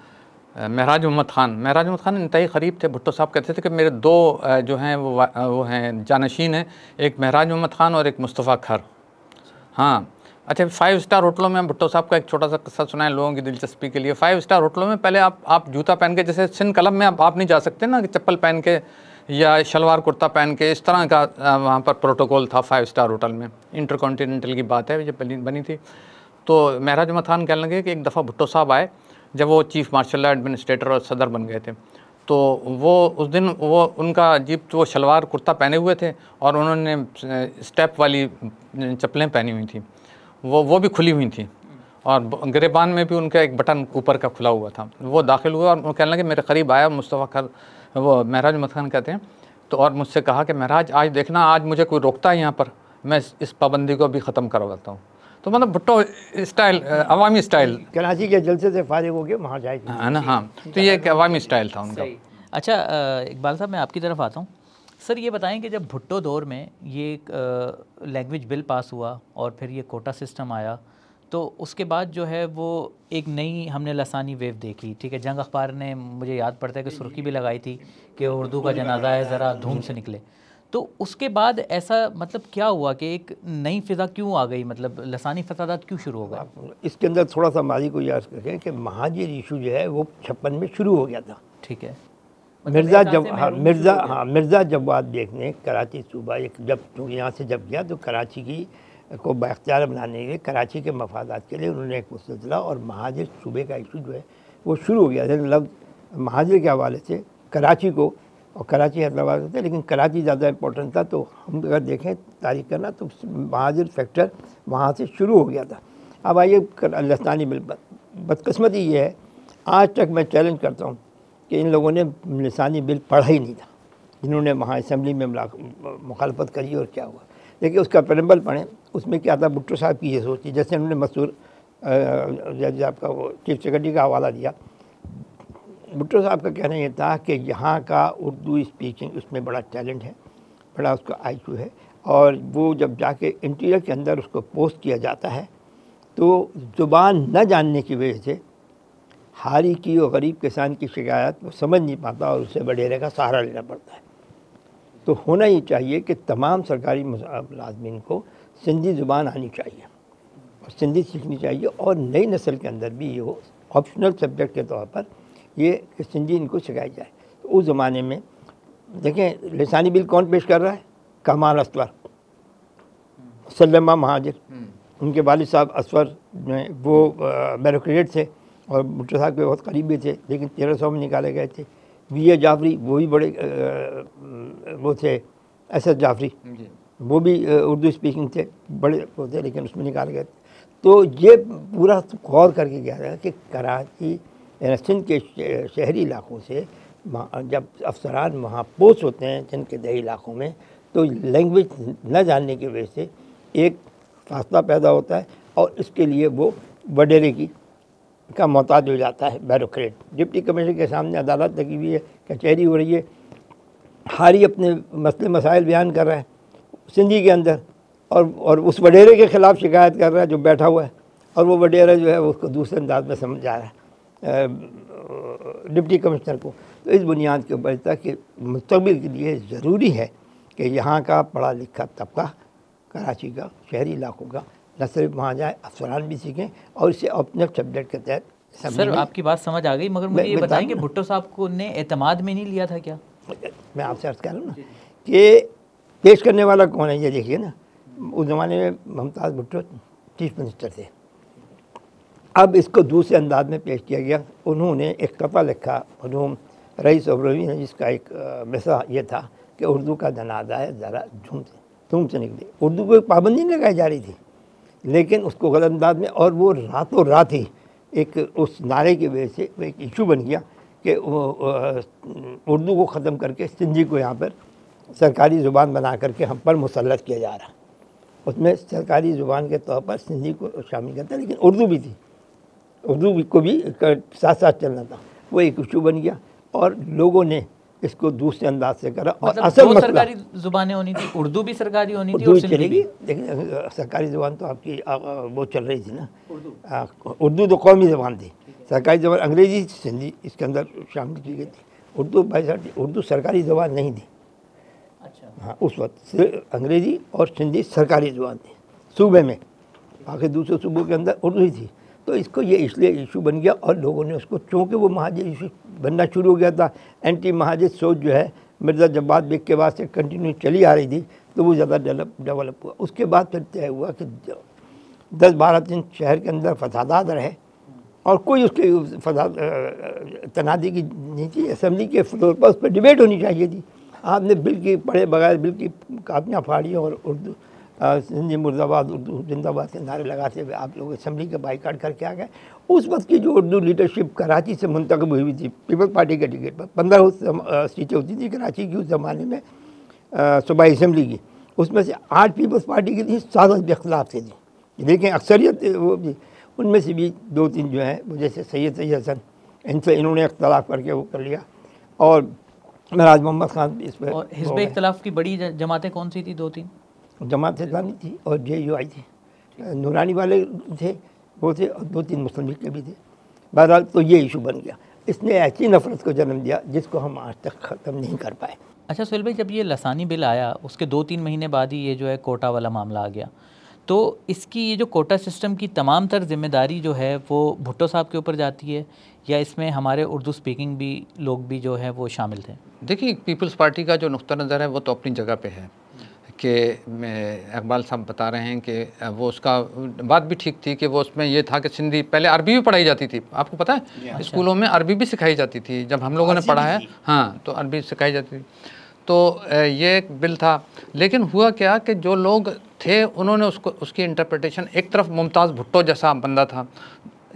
महराज मोहम्मद ख़ान इंतहाई करीब थे भुट्टो साहब। कहते थे कि मेरे 2 जो हैं वो हैं जानशीन हैं, एक महराज मोहम्मद ख़ान और एक मुस्तफ़ा खर। हाँ, अच्छा, 5 स्टार होटलों में भुट्टो साहब का एक छोटा सा किस्सा सुनाएं लोगों की दिलचस्पी के लिए। 5 स्टार होटलों में पहले आप जूता पहन के, जैसे सिंध क्लब में आप नहीं जा सकते ना कि चप्पल पहन के या शलवार कुर्ता पहन के, इस तरह का वहाँ पर प्रोटोकॉल था 5 स्टार होटल में। इंटरकॉन्टिनेंटल की बात है, जब बनी थी। तो महराज मोहम्मद ख़ान कहने लगे कि एक दफ़ा भुट्टो साहब आए जब वो चीफ़ मार्शल एडमिनिस्ट्रेटर और सदर बन गए थे। तो वो उस दिन वो उनका अजीब वो शलवार कुर्ता पहने हुए थे और उन्होंने स्टेप वाली चप्पलें पहनी हुई थी, वो भी खुली हुई थी और गिरेबान में भी उनका एक बटन ऊपर का खुला हुआ था। वो दाखिल हुआ और वो कहने लगे, मेरे करीब आया मुस्तफ़ा खर, वो महराज मोहम्मद ख़ान कहते हैं, तो और मुझसे कहा कि महराज आज देखना, आज मुझे कोई रोकता है यहाँ पर, मैं इस पाबंदी को भी ख़त्म करवाता हूँ। तो मतलब भुट्टो स्टाइल, अवामी स्टाइल, कराची के जलसे से फारिग हो गए वहाँ जाए है ना। हाँ, तो ये एक अवामी स्टाइल था उनका। अच्छा इकबाल साहब, मैं आपकी तरफ आता हूँ। सर ये बताएं कि जब भुट्टो दौर में ये लैंग्वेज बिल पास हुआ और फिर ये कोटा सिस्टम आया, तो उसके बाद जो है वो एक नई हमने लसानी वेव देखी। ठीक है, जंग अखबार ने, मुझे याद पड़ता है कि सुर्खी भी लगाई थी कि उर्दू का जनाजा है, ज़रा धूम से निकले। तो उसके बाद ऐसा मतलब क्या हुआ कि एक नई फ़िज़ा क्यों आ गई, मतलब लसानी फसादात क्यों शुरू हो गए? इसके अंदर थोड़ा सा माजी को याद करें कि महाजिर इशू जो है वो 56 में शुरू हो गया था। ठीक है, मिर्ज़ा जवाद देखने कराची सूबा जब यहाँ से जब गया तो कराची की को बाख्तियार बनाने के लिए, कराची के मफादात के लिए उन्होंने एक सिलसिला और महाजिर सूबे का इशू जो है वो शुरू हो गया। मतलब महाजिर के हवाले से कराची को, और कराची हैदराबाद होते, लेकिन कराची ज़्यादा इम्पोर्टेंट था। तो हम अगर देखें तारीख करना तो महाजिर फैक्टर वहाँ से शुरू हो गया था। अब आइए लसानी बिल पर। बदकिस्मती ये है, आज तक मैं चैलेंज करता हूँ कि इन लोगों ने लसानी बिल पढ़ा ही नहीं था, जिन्होंने वहाँ असम्बली में मुखालफत करी और क्या हुआ। देखिए उसका प्रेम्बल पढ़ें, उसमें क्या था, भुट्टो साहब की ये सोच थी, जैसे उन्होंने मसूर जज आपका वो चीफ सेक्रेटरी का हवाला दिया। भुट्टो साहब का कहना ये था कि यहाँ का उर्दू स्पीकिंग उसमें बड़ा टैलेंट है, बड़ा उसका IQ है, और वो जब जाके इंटीरियर के अंदर उसको पोस्ट किया जाता है तो ज़ुबान न जानने की वजह से हारी की और गरीब किसान की शिकायत वो समझ नहीं पाता और उससे वडेरे का सहारा लेना पड़ता है। तो होना ही चाहिए कि तमाम सरकारी मुलाजमीन को सिंधी ज़ुबान आनी चाहिए और सिंधी सीखनी चाहिए, और नई नस्ल के अंदर भी ये हो ऑप्शनल सब्जेक्ट के तौर पर ये कि सिंधी इनको सिखाई जाए। तो उस ज़माने में देखें लसानी बिल कौन पेश कर रहा है, कमाल असवर, सल्लमा महाजिर, उनके वालिद साहब असवर जो हैं वो ब्यूरोक्रेट थे और भुट्टो साहब के बहुत करीबी थे, लेकिन 1300 में निकाले गए थे। VA जाफरी वो भी बड़े वो थे, SS जाफरी वो भी उर्दू स्पीकिंग थे, बड़े वो थे, लेकिन उसमें निकाले गए थे। तो ये पूरा गौर करके गया था कि कराची सिंध के शहरी इलाक़ों से जब अफसरान वहाँ पोस्ट होते हैं सिंध के दही इलाक़ों में, तो लैंग्वेज न जानने की वजह से एक फासला पैदा होता है और इसके लिए वो वडेरे का मोहताज हो जाता है ब्यूरोक्रेट। डिप्टी कमिश्नर के सामने अदालत लगी हुई है, कचहरी हो रही है, हारी अपने मसले मसाइल बयान कर रहा है सिंधी के अंदर, और उस वडेरे के ख़िलाफ़ शिकायत कर रहा है जो बैठा हुआ है, और वो वडेरा जो है उसको दूसरे अंदाज में समझ आ रहा है डिप्टी कमिश्नर को। तो तो इस बुनियाद के ऊपर था कि मुस्तकबिल के लिए ज़रूरी है कि यहाँ का पढ़ा लिखा तबका, कराची का, शहरी इलाकों का, न सिर्फ वहाँ जाए, अफसरान भी सीखें और इसे अपने सब्जेक्ट के तहत। सर आपकी बात समझ आ गई, मगर मुझे ये बताएं कि भुट्टो साहब को ने एतमाद में नहीं लिया था क्या? मैं आपसे अर्ज़ कर रहा हूँ ना कि पेश करने वाला कौन है, ये देखिए ना। उस ज़माने में मुमताज़ भुट्टो चीफ मिनिस्टर थे। अब इसको दूसरे अंदाज में पेश किया गया। उन्होंने एक कता लिखा मरहूम रईस अब्रोवी ने, जिसका एक मिसरा ये था कि उर्दू का जनाजा है ज़रा धूम से निकले। उर्दू को पाबंदी नहीं लगाई जा रही थी, लेकिन उसको गलत अंदाज में, और वो रातों रात ही एक उस नारे की वजह से वो एक इशू बन गया कि उर्दू को ख़त्म करके सिंधी को यहाँ पर सरकारी ज़ुबान बना करके हम पर मुसल्लत किया जा रहा। उसमें सरकारी ज़ुबान के तौर पर सिंधी को शामिल करता, लेकिन उर्दू भी थी, उर्दू को भी साथ साथ चलना था। वो एक इशू बन गया और लोगों ने इसको दूसरे अंदाज से करा। और मतलब असल दो सरकारी ज़ुबानें होनी थी, उर्दू भी सरकारी होनी थी और सिंधी भी। लेकिन सरकारी ज़ुबान तो आपकी वो चल रही थी ना, उर्दू तो कौमी ज़ुबान थी, सरकारी ज़ुबान अंग्रेज़ी, सिंधी इसके अंदर शामिल की गई थी। उर्दू उर्दू सरकारी ज़ुबान नहीं थी। अच्छा। हाँ, उस वक्त अंग्रेज़ी और सिंधी सरकारी ज़ुबान थी सूबे में, बाकी दूसरे सूबों के अंदर उर्दू ही थी। तो इसको ये इसलिए इशू बन गया और लोगों ने उसको, चूँकि वो महाजिर इशू बनना शुरू हो गया था, एंटी महाजिर सोच जो है मिर्ज़ा जब्बार बेग के बाद से कंटिन्यू चली आ रही थी, तो वो ज़्यादा डेवलप हुआ। उसके बाद फिर तय हुआ कि 10-12 दिन शहर के अंदर फसादात रहे और कोई उसके फसाद तनादी की नहीं थी। असम्बली के फ्लोर पर उस पर डिबेट होनी चाहिए थी। आपने बिल की पढ़े बगैर बिल की कापियाँ फाड़ी और उर्दू सिंधी मुर्दाबाद, उर्दू जिंदाबाद के नारे लगाते हुए आप लोग असम्बली का बाइकाट करके आ गए। उस वक्त की जो उर्दू लीडरशिप कराची से मुंतखब हुई थी पीपल्स पार्टी के टिकट पर, 15 सीटें होती थी कराची की उस ज़माने में सूबाई असम्बली की, उसमें से 8 पीपल्स पार्टी की थी, 7 इख्तलाफ थे जी। लेकिन अक्सरियत वो भी, उनमें से भी 2-3 जो हैं वो जैसे सैयद हसन, इनसे इन्होंने इख्तलाफ करके वो कर लिया। और महराज मोहम्मद खान इस पर। हिज़्ब इख्तलाफ की बड़ी जमातें कौन सी थी? 2-3 जमात इस्लामी थी और JUI थी, नूरानी वाले थे वो थे, और 2-3 मुस्लिम लीग के भी थे। बहरहाल तो ये इशू बन गया। इसने ऐसी नफरत को जन्म दिया जिसको हम आज तक ख़त्म नहीं कर पाए। अच्छा सुहेल भाई, जब ये लसानी बिल आया उसके 2-3 महीने बाद ही ये जो है कोटा वाला मामला आ गया, तो इसकी ये जो कोटा सिस्टम की तमाम तर जिम्मेदारी जो है वो भुट्टो साहब के ऊपर जाती है, या इसमें हमारे उर्दू स्पीकिंग भी लोग भी जो है वो शामिल थे? देखिए, पीपल्स पार्टी का जो नुक्ता नज़र है वो तो अपनी जगह पे है कि इकबाल साहब बता रहे हैं कि वो उसका बात भी ठीक थी कि वो उसमें ये था कि सिंधी, पहले अरबी भी पढ़ाई जाती थी, आपको पता है स्कूलों में अरबी भी सिखाई जाती थी, जब हम लोगों ने पढ़ा है। हाँ, तो अरबी सिखाई जाती थी। तो ये एक बिल था, लेकिन हुआ क्या कि जो लोग थे उन्होंने उसकी इंटरप्रिटेशन, एक तरफ मुमताज़ भुट्टो जैसा बंदा था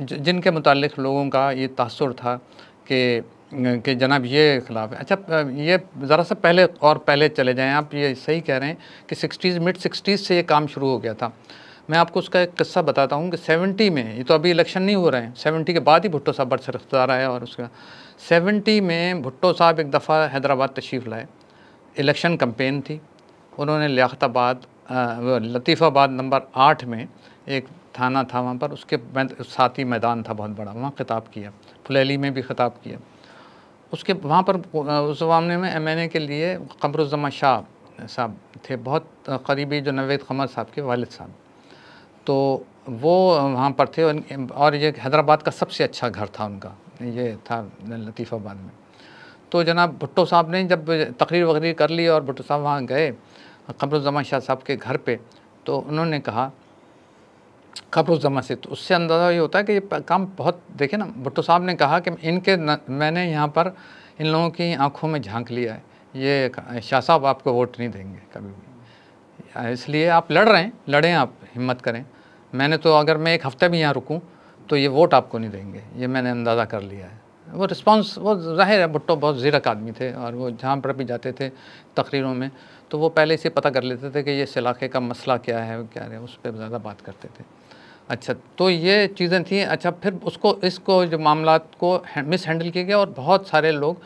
जिनके मुतालिक लोगों का ये तासुर था कि जनाब ये ख़िलाफ़ है। अच्छा, ये ज़रा सा पहले चले जाएं, आप ये सही कह रहे हैं कि मिड 60s से ये काम शुरू हो गया था। मैं आपको उसका एक किस्सा बताता हूँ कि 70 में, ये तो अभी इलेक्शन नहीं हो रहे हैं, 70 के बाद ही भुट्टो साहब बरसरख्तार आए, और उसका 70 में भुट्टो साहब एक दफ़ा हैदराबाद तशरीफ़ लाए, इलेक्शन कैंपेन थी। उन्होंने लतीफ़ाबाद नंबर 8 में एक थाना था, वहाँ पर उसके साथ ही मैदान था बहुत बड़ा, वहाँ ख़िताब किया, फुलैली में भी ख़िताब किया। उसके वहाँ पर उस ज़माने में MNA के लिए कमरुज़्ज़मा शाह साहब थे, बहुत करीबी, जो नवेद क़मर साहब के वालिद साहब, तो वो वहाँ पर थे। और ये हैदराबाद का सबसे अच्छा घर था उनका, ये था लतीफ़ाबाद में। तो जनाब भुट्टो साहब ने जब तकरीर वगैरह कर ली और भुट्टो साहब वहाँ गए कमरुज़्ज़मा शाह साहब के घर पे, तो उन्होंने कहा कमरुज़्ज़मा से, तो उससे अंदाज़ा ये होता है कि ये काम बहुत, देखे ना, भुट्टो साहब ने कहा कि मैंने यहाँ पर इन लोगों की आंखों में झांक लिया है, ये शाह साहब आपको वोट नहीं देंगे कभी भी, इसलिए आप लड़ रहे हैं, लड़ें, आप हिम्मत करें, मैंने तो अगर मैं 1 हफ़्ते भी यहाँ रुकूँ तो ये वोट आपको नहीं देंगे, ये मैंने अंदाज़ा कर लिया है। वो रिस्पांस, वो ज़ाहिर है भुट्टो बहुत ज़ीरक आदमी थे, और वो जहाँ पर भी जाते थे तकरीरों में तो वो पहले से पता कर लेते थे कि ये इस इलाके का मसला क्या है, क्या है, उस पर ज़्यादा बात करते थे। अच्छा, तो ये चीज़ें थी। अच्छा, फिर इसको जो मामलात को मिस हैंडल किया गया और बहुत सारे लोग,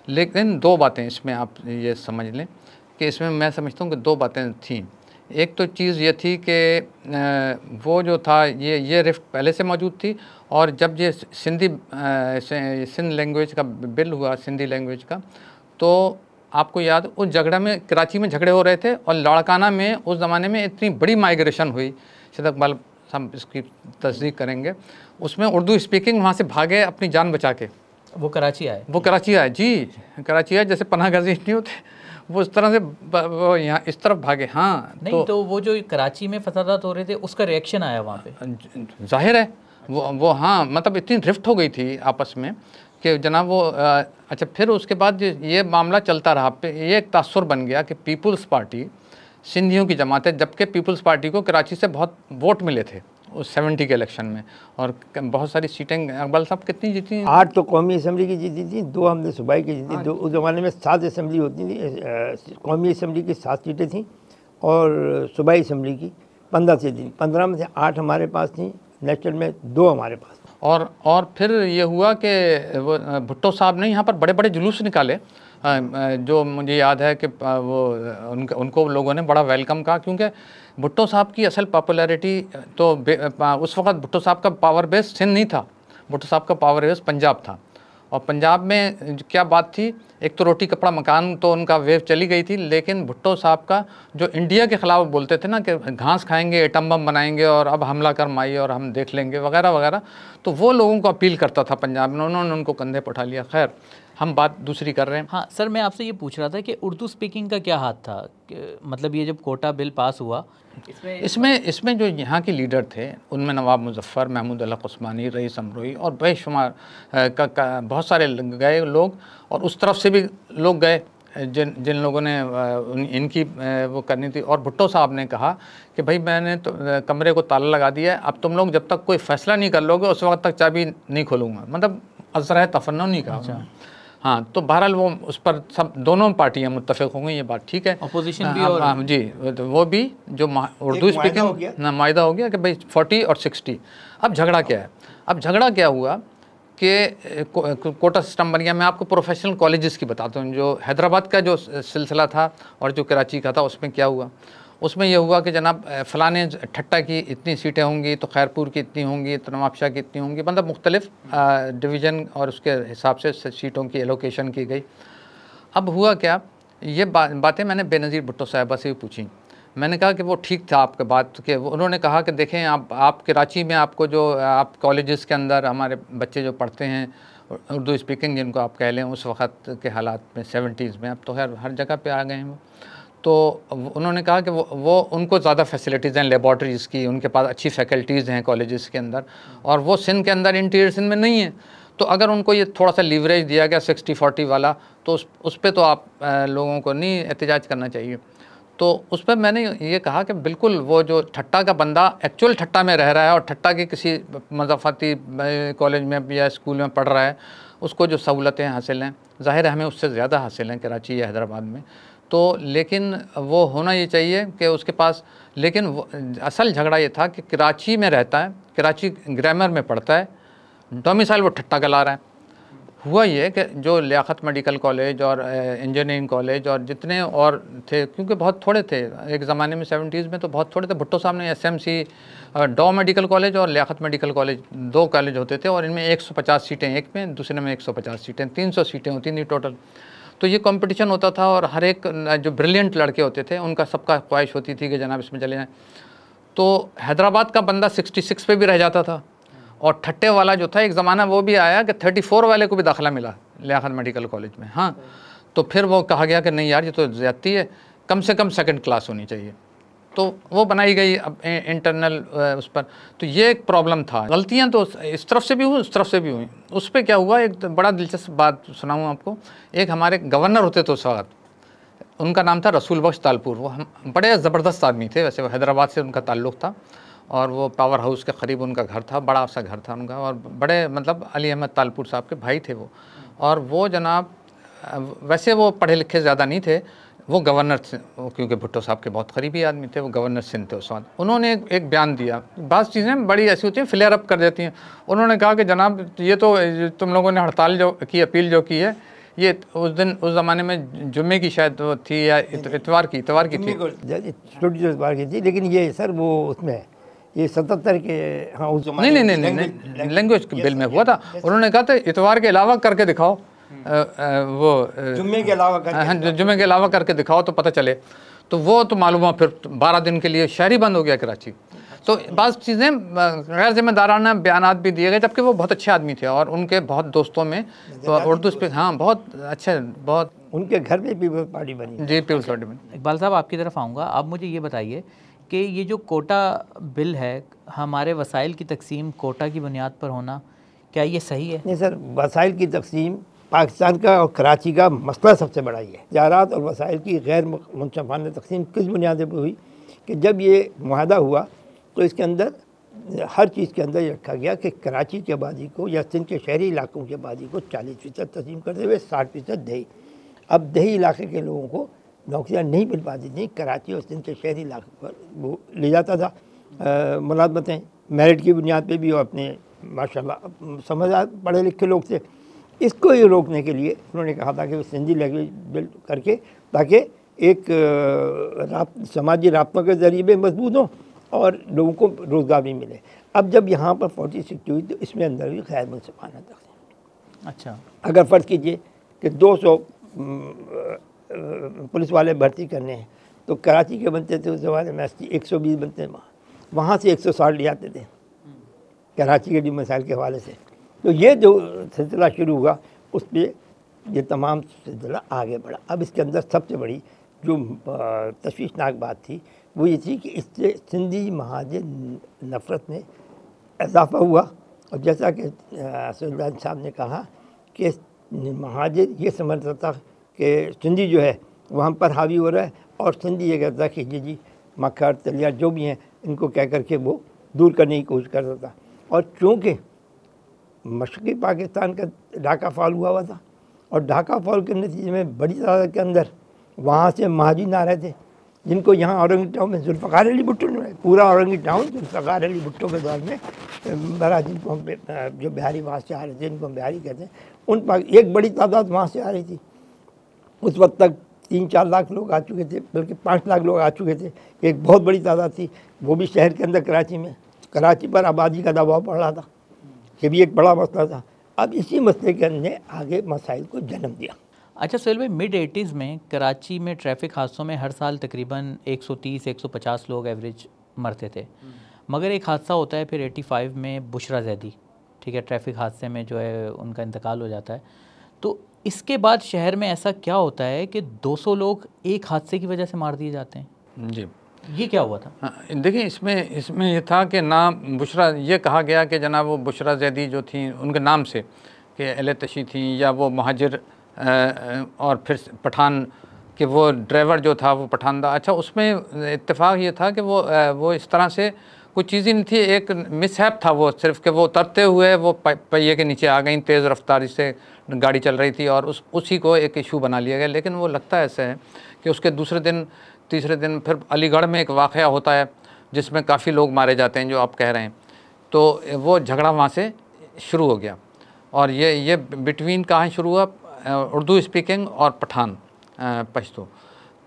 लेकिन 2 बातें इसमें आप ये समझ लें कि इसमें मैं समझता हूँ कि 2 बातें थीं। एक तो चीज़ ये थी कि वो जो था ये रिफ्ट पहले से मौजूद थी, और जब ये सिंध लैंग्वेज का बिल हुआ, सिंधी लैंग्वेज का, तो आपको याद उस झगड़ा में कराची में झगड़े हो रहे थे, और लाड़काना में उस ज़माने में इतनी बड़ी माइग्रेशन हुई, शायद इकबाल हम इसकी तस्दीक करेंगे, उसमें उर्दू स्पीकिंग वहाँ से भागे अपनी जान बचा के। वो कराची आए जी, कराची आए, जैसे पनाह गज़ी नहीं होते, वो इस तरह से वो यहाँ इस तरफ भागे। हाँ, नहीं तो वो जो कराची में फसादात हो रहे थे उसका रिएक्शन आया वहाँ पे, जाहिर है वो हाँ, मतलब इतनी रिफ्ट हो गई थी आपस में कि जनाब वो अच्छा, फिर उसके बाद ये मामला चलता रहा, ये एक तासुर बन गया कि पीपल्स पार्टी सिंधियों की जमात है, जबकि पीपल्स पार्टी को कराची से बहुत वोट मिले थे उस 70 के इलेक्शन में, और बहुत सारी सीटें इकबाल साहब कितनी जीती? 8 तो कौमी असम्बली की जीती थी, 2 हमने सूबाई की जीती। दो उस ज़माने में 7 असम्बली होती थी, कौमी असम्बली की 7 सीटें थीं और सूबाई असम्बली की 15 सीटें थी। 15 में से 8 हमारे पास थी, नेशनल में 2 हमारे पास। और फिर ये हुआ कि वो भुट्टो साहब ने यहाँ पर बड़े बड़े जुलूस निकाले, जो मुझे याद है कि वो उनको लोगों ने बड़ा वेलकम कहा, क्योंकि भुट्टो साहब की असल पॉपुलैरिटी तो उस वक्त भुट्टो साहब का पावर बेस सिंध नहीं था, भुट्टो साहब का पावर बेस पंजाब था। और पंजाब में क्या बात थी, एक तो रोटी कपड़ा मकान तो उनका वेव चली गई थी, लेकिन भुट्टो साहब का जो इंडिया के ख़िलाफ़ बोलते थे ना कि घास खाएंगे, एटम बम बनाएंगे और अब हमला कर माई और हम देख लेंगे वगैरह वगैरह, तो वो लोगों को अपील करता था पंजाब में, उन्होंने उनको कंधे पर उठा लिया। खैर, हम बात दूसरी कर रहे हैं। हाँ सर, मैं आपसे ये पूछ रहा था कि उर्दू स्पीकिंग का क्या हाथ था, मतलब ये जब कोटा बिल पास हुआ इसमें जो यहाँ के लीडर थे उनमें नवाब मुजफ्फर, महमूद अल्लाह उस्मानी, रईस अमरोही और बेशुमार बहुत सारे गए लोग, और उस तरफ से भी लोग गए जिन लोगों ने इनकी वो करनी थी। और भुट्टो साहब ने कहा कि भाई मैंने तो कमरे को ताला लगा दिया है, अब तुम लोग जब तक कोई फ़ैसला नहीं कर लोगे उस वक्त तक चाबी नहीं खोलूँगा, मतलब अज़रा तफन्नुन नहीं कहा। हाँ, तो बहरहाल वो उस पर सब दोनों पार्टियां मुत्तफ़िक़ हो गई, ये बात ठीक है, अपोजिशन भी और जी, तो वो भी जो उर्दू स्पीकिंग ना मायदा हो गया कि भाई 40 और 60। अब झगड़ा क्या है, अब झगड़ा क्या हुआ कि कोटा सिस्टम बन गया। मैं आपको प्रोफेशनल कॉलेजेस की बताता हूँ, जो हैदराबाद का जो सिलसिला था और जो कराची का था, उसमें क्या हुआ, उसमें यह हुआ कि जनाब फ़लाने ठट्टा की इतनी सीटें होंगी, तो खैरपुर की इतनी होंगी, तो नवाबशाह की इतनी होंगी, मतलब मुख्तलिफ डिवीज़न और उसके हिसाब से सीटों की एलोकेशन की गई। अब हुआ क्या, ये बातें मैंने बेनज़ीर भुट्टो साहिबा से भी पूछी। मैंने कहा कि वो ठीक था आपका बात, कि उन्होंने कहा कि देखें आप कराची में आपको जो आप कॉलेजेस के अंदर हमारे बच्चे जो पढ़ते हैं उर्दू स्पीकिंग जिनको आप कह लें, उस वक़्त के हालात में 70s में, अब तो खैर हर जगह पे आ गए हैं वो, तो उन्होंने कहा कि वो उनको ज़्यादा फैसिलिटीज़ हैं लेबॉर्ट्रीज़ की, उनके पास अच्छी फैकल्टीज़ हैं कॉलेजेस के अंदर, और वो सिंध के अंदर इंटीरियर सिंध में नहीं है। तो अगर उनको ये थोड़ा सा लीवरेज दिया गया 60-40 वाला, तो उस पर तो आप लोगों को नहीं एहतजाज करना चाहिए। तो उस पर मैंने ये कहा कि बिल्कुल वो जो ठट्टा का बंदा एक्चुअल ठट्टा में रह रहा है और ठट्टा के किसी मज़ाफ़ाती कॉलेज में या स्कूल में पढ़ रहा है, उसको जो सहूलतें हासिल हैं, ज़ाहिर है हमें उससे ज़्यादा हासिल हैं कराची या हैदराबाद में, तो लेकिन वो होना ये चाहिए कि उसके पास, लेकिन वो असल झगड़ा ये था कि कराची में रहता है, कराची ग्रामर में पढ़ता है, डोमिसाइल वो ठट्टा का ला रहा है। हुआ ये कि जो लियाकत मेडिकल कॉलेज और इंजीनियरिंग कॉलेज और जितने और थे, क्योंकि बहुत थोड़े थे एक ज़माने में 70s में, तो बहुत थोड़े थे। भुट्टो साहब ने SMC डॉ मेडिकल कॉलेज और लियाकत मेडिकल कॉलेज 2 कॉलेज होते थे, और इनमें 150 सीटें एक में, दूसरे में 150 सीटें, 300 सीटें होती थी टोटल। तो ये कंपटीशन होता था, और हर एक जो ब्रिलियंट लड़के होते थे उनका सबका ख्वाहिश होती थी कि जनाब इसमें चले जाएँ। तो हैदराबाद का बंदा 66 पे भी रह जाता था, और ठट्टे वाला जो था एक ज़माना वो भी आया कि 34 वाले को भी दाखिला मिला लियाकत मेडिकल कॉलेज में। हाँ, तो फिर वो कहा गया कि नहीं यार ये तो ज़्यादती है, कम से कम 2nd क्लास होनी चाहिए, तो वो बनाई गई अब इंटरनल उस पर। तो ये एक प्रॉब्लम था, गलतियाँ तो इस तरफ से भी हुई उस तरफ से भी हुई। उस पर क्या हुआ, एक बड़ा दिलचस्प बात सुनाऊँ आपको। एक हमारे गवर्नर होते थे उस वक्त, उनका नाम था रसूल बख्श तालपुर। वो हम बड़े ज़बरदस्त आदमी थे, वैसे वो हैदराबाद से उनका ताल्लुक़ था, और वो पावर हाउस के करीब उनका घर था, बड़ा सा घर था उनका, और बड़े मतलब अली अहमद तालपुर साहब के भाई थे वो। और वो जनाब वैसे वो पढ़े लिखे ज़्यादा नहीं थे, वो गवर्नर थे, क्योंकि भुट्टो साहब के बहुत करीबी आदमी थे, वो गवर्नर सिंध थे उस वक्त। उन्होंने एक बयान दिया, बात चीज़ें बड़ी ऐसी होती हैं फ्लेयर अप कर देती हैं। उन्होंने कहा कि जनाब ये तो तुम लोगों ने हड़ताल जो की अपील जो की है, ये उस दिन उस ज़माने में जुम्मे की शायद वो थी या इतवार की थी। छोटी इतवार की थी, लेकिन ये सर वो उसमें है, ये 77 के, हाँ उस नहीं लैंग्वेज के बिल में हुआ था। उन्होंने कहा था इतवार के अलावा करके दिखाओ, वो जुम्मे के अलावा जुम्मे के अलावा करके दिखाओ तो पता चले। तो वो तो मालूम हुआ फिर 12 दिन के लिए शहर ही बंद हो गया कराची। तो बात चीज़ें गैर जिम्मेदाराना बयानात भी दिए गए, जबकि वो बहुत अच्छे आदमी थे और उनके बहुत दोस्तों में तो उर्दू स्पीक, हाँ बहुत अच्छे, बहुत उनके घर में पीपल्स पार्टी बनी। जी पीपल्स पार्टी बनी। इकबाल साहब आपकी तरफ आऊँगा। आप मुझे ये बताइए कि ये जो कोटा बिल है, हमारे वसाइल की तकसीम कोटा की बुनियाद पर होना, क्या ये सही है? नहीं सर, वसाइल की तकसीम पाकिस्तान का और कराची का मसला सबसे बड़ा ही है। जारात और वसाइल की गैर मुनसफाना तकसीम किस बुनियाद पर हुई कि जब ये मुआहदा हुआ तो इसके अंदर हर चीज़ के अंदर ये रखा गया कि कराची की आबादी को या सिंध के शहरी इलाकों की आबादी को 40% तस्लीम करते हुए 60% दही। अब दही इलाके के लोगों को नौकरियाँ नहीं मिल पाती थी, कराची और सिंध के शहरी इलाकों पर वो ले जाता था मुलाजमतें मेरिट की बुनियाद पे भी, और अपने माशाल्लाह समझदार पढ़े लिखे लोग थे। इसको ये रोकने के लिए उन्होंने कहा था कि वो सिंधी लैंग्वेज बिल्ड करके ताकि एक समाजी राब्तों के ज़रिए भी मजबूत हों और लोगों को रोज़गार भी मिले। अब जब यहाँ पर 46 हुई तो इसमें अंदर भी गैर मुनसिफाना तकसीम। अच्छा, अगर फ़र्ज़ कीजिए कि 200 पुलिस वाले भर्ती करने हैं तो कराची के बनते थे उस ज़माने में 120 बनते हैं, वहाँ से 160 ले आते थे कराची के मसाइल के हवाले से। तो ये जो सिलसिला शुरू हुआ उस पर ये तमाम सिलसिला आगे बढ़ा। अब इसके अंदर सबसे बड़ी जो तशवीशनाक बात थी वो ये थी कि इससे सिंधी महाजिर नफ़रत में इजाफ़ा हुआ। और जैसा कि सुल्तान साहब ने कहा कि महाजिर ये समझता था कि सिंधी जो है वो हम पर हावी हो रहा है, और सिंधी ये कहता कि जी मक्खर तलिया जो भी हैं इनको कह करके वो दूर करने की कोशिश करता था। और चूँकि मशरक़ी पाकिस्तान का ढाका फॉल हुआ था और ढाका फॉल के नतीजे में बड़ी तादाद के अंदर वहाँ से महाजिर आ रहे थे, जिनको यहाँ औरंगी टाउन में जुल्फ़िकार अली भुट्टो ने पूरा औरंगी टाउन जुल्फ़िकार अली भुट्टो के दौर में बड़ा, जिनको हम जो बिहारी वहाँ से आ रहे थे जिनको हम बिहारी कहते हैं, उन एक बड़ी तादाद वहाँ से आ रही थी। उस वक्त तक 3-4 लाख लोग आ चुके थे, बल्कि 5 लाख लोग आ चुके थे, एक बहुत बड़ी तादाद थी, वो भी शहर के अंदर कराची में। कराची पर आबादी का दबाव पड़ रहा था, ये भी एक बड़ा मसला था। अब इसी मसले के अंदर आगे मसाइल को जन्म दिया। अच्छा सोहेल भाई, मिड 80s में कराची में ट्रैफिक हादसों में हर साल तकरीबन 130-150 लोग एवरेज मरते थे, मगर एक हादसा होता है फिर 85 में बुशरा जैदी, ठीक है, ट्रैफिक हादसे में जो है उनका इंतकाल हो जाता है। तो इसके बाद शहर में ऐसा क्या होता है कि 200 लोग एक हादसे की वजह से मार दिए जाते हैं? जी, ये क्या हुआ था? हाँ, देखिए इसमें ये था कि ना बुशरा, ये कहा गया कि जनाब वो बुशरा जैदी जो थी उनके नाम से कि एले तशी थी, या वो महाजिर और फिर पठान कि वो ड्राइवर जो था वो पठान था। अच्छा, उसमें इत्तेफाक ये था कि वो इस तरह से कुछ चीज़ ही नहीं थी, एक मिसहैप था वो, सिर्फ कि वो उतरते हुए वो पहिए के नीचे आ गई, तेज़ रफ्तारी से गाड़ी चल रही थी और उसी को एक इशू बना लिया गया। लेकिन वो लगता ऐसा है कि उसके दूसरे दिन तीसरे दिन फिर अलीगढ़ में एक वाक़या होता है जिसमें काफ़ी लोग मारे जाते हैं जो आप कह रहे हैं। तो वो झगड़ा वहाँ से शुरू हो गया और ये बिटवीन कहाँ शुरू हुआ, उर्दू स्पीकिंग और पठान पश्तो।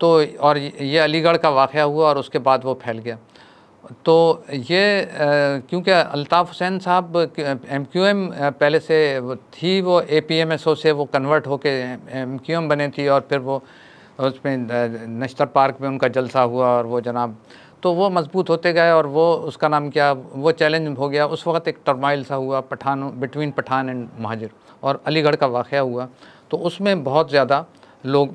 तो और ये अलीगढ़ का वाक़या हुआ और उसके बाद वो फैल गया। तो ये क्योंकि अल्ताफ़ हुसैन साहब MQM पहले से थी, वो APMSO से वो कन्वर्ट होके MQM बने थी और फिर वो उसमें नश्तर पार्क में उनका जलसा हुआ और वो जनाब तो वो मजबूत होते गए और वो उसका नाम क्या, वो चैलेंज हो गया। उस वक्त एक टर्माइल सा हुआ बिटवीन पठान एंड महाजिर, और अलीगढ़ का वाक़या हुआ तो उसमें बहुत ज़्यादा लोग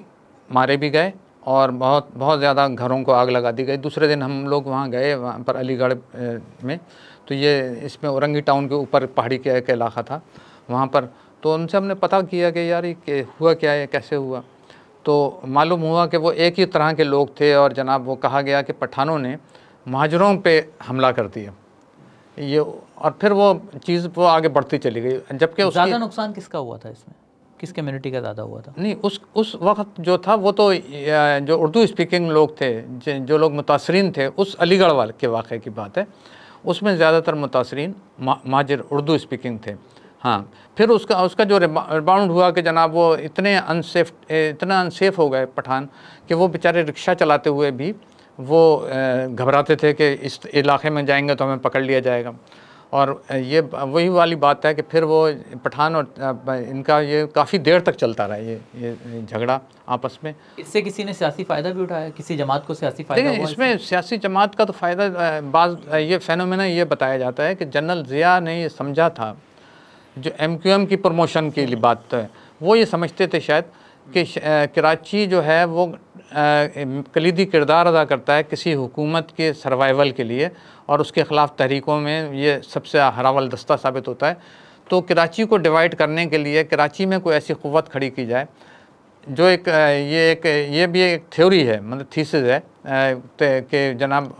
मारे भी गए और बहुत ज़्यादा घरों को आग लगा दी गई। दूसरे दिन हम लोग वहाँ गए, वहाँ पर अलीगढ़ में, तो ये इसमें औरंगी टाउन के ऊपर पहाड़ी के इलाका था वहाँ पर। तो उनसे हमने पता किया कि यार ये हुआ क्या है, कैसे हुआ। तो मालूम हुआ कि वो एक ही तरह के लोग थे और जनाब वो कहा गया कि पठानों ने महाजरों पे हमला कर दिया ये, और फिर वो चीज़ वो आगे बढ़ती चली गई। जबकि ज़्यादा नुकसान किसका हुआ था इसमें, किस कम्युनिटी का ज़्यादा हुआ था? नहीं, उस वक्त जो था वो तो जो उर्दू स्पीकिंग लोग थे, जो लोग मुतासरीन थे, उस अलीगढ़ वाले के वाक़े की बात है, उसमें ज़्यादातर मुतासरीन महाजिर उर्दू स्पीकिंग थे। हाँ, फिर उसका जो रिबाउंड हुआ कि जनाब वो इतना अनसेफ हो गए पठान कि वो बेचारे रिक्शा चलाते हुए भी वो घबराते थे कि इस इलाके में जाएंगे तो हमें पकड़ लिया जाएगा। और ये वही वाली बात है कि फिर वो पठान और इनका ये काफ़ी देर तक चलता रहा ये झगड़ा आपस में। इससे किसी ने सियासी फ़ायदा भी उठाया, किसी जमात को सियासी फ़ायदा हुआ? इसमें सियासी जमात का तो फ़ायदा ये फेनोमेना ये बताया जाता है कि जनरल ज़िया ने ये समझा था, जो MQM की प्रमोशन की बात है, वो ये समझते थे शायद कि कराची जो है वो कलीदी किरदार अदा करता है किसी हुकूमत के सर्वाइवल के लिए, और उसके ख़िलाफ़ तहरीकों में ये सबसे हरावल दस्ता साबित होता है। तो कराची को डिवाइड करने के लिए कराची में कोई ऐसी क़ुव्वत खड़ी की जाए जो ये भी एक थ्योरी है, मतलब थीसिस है कि जनाब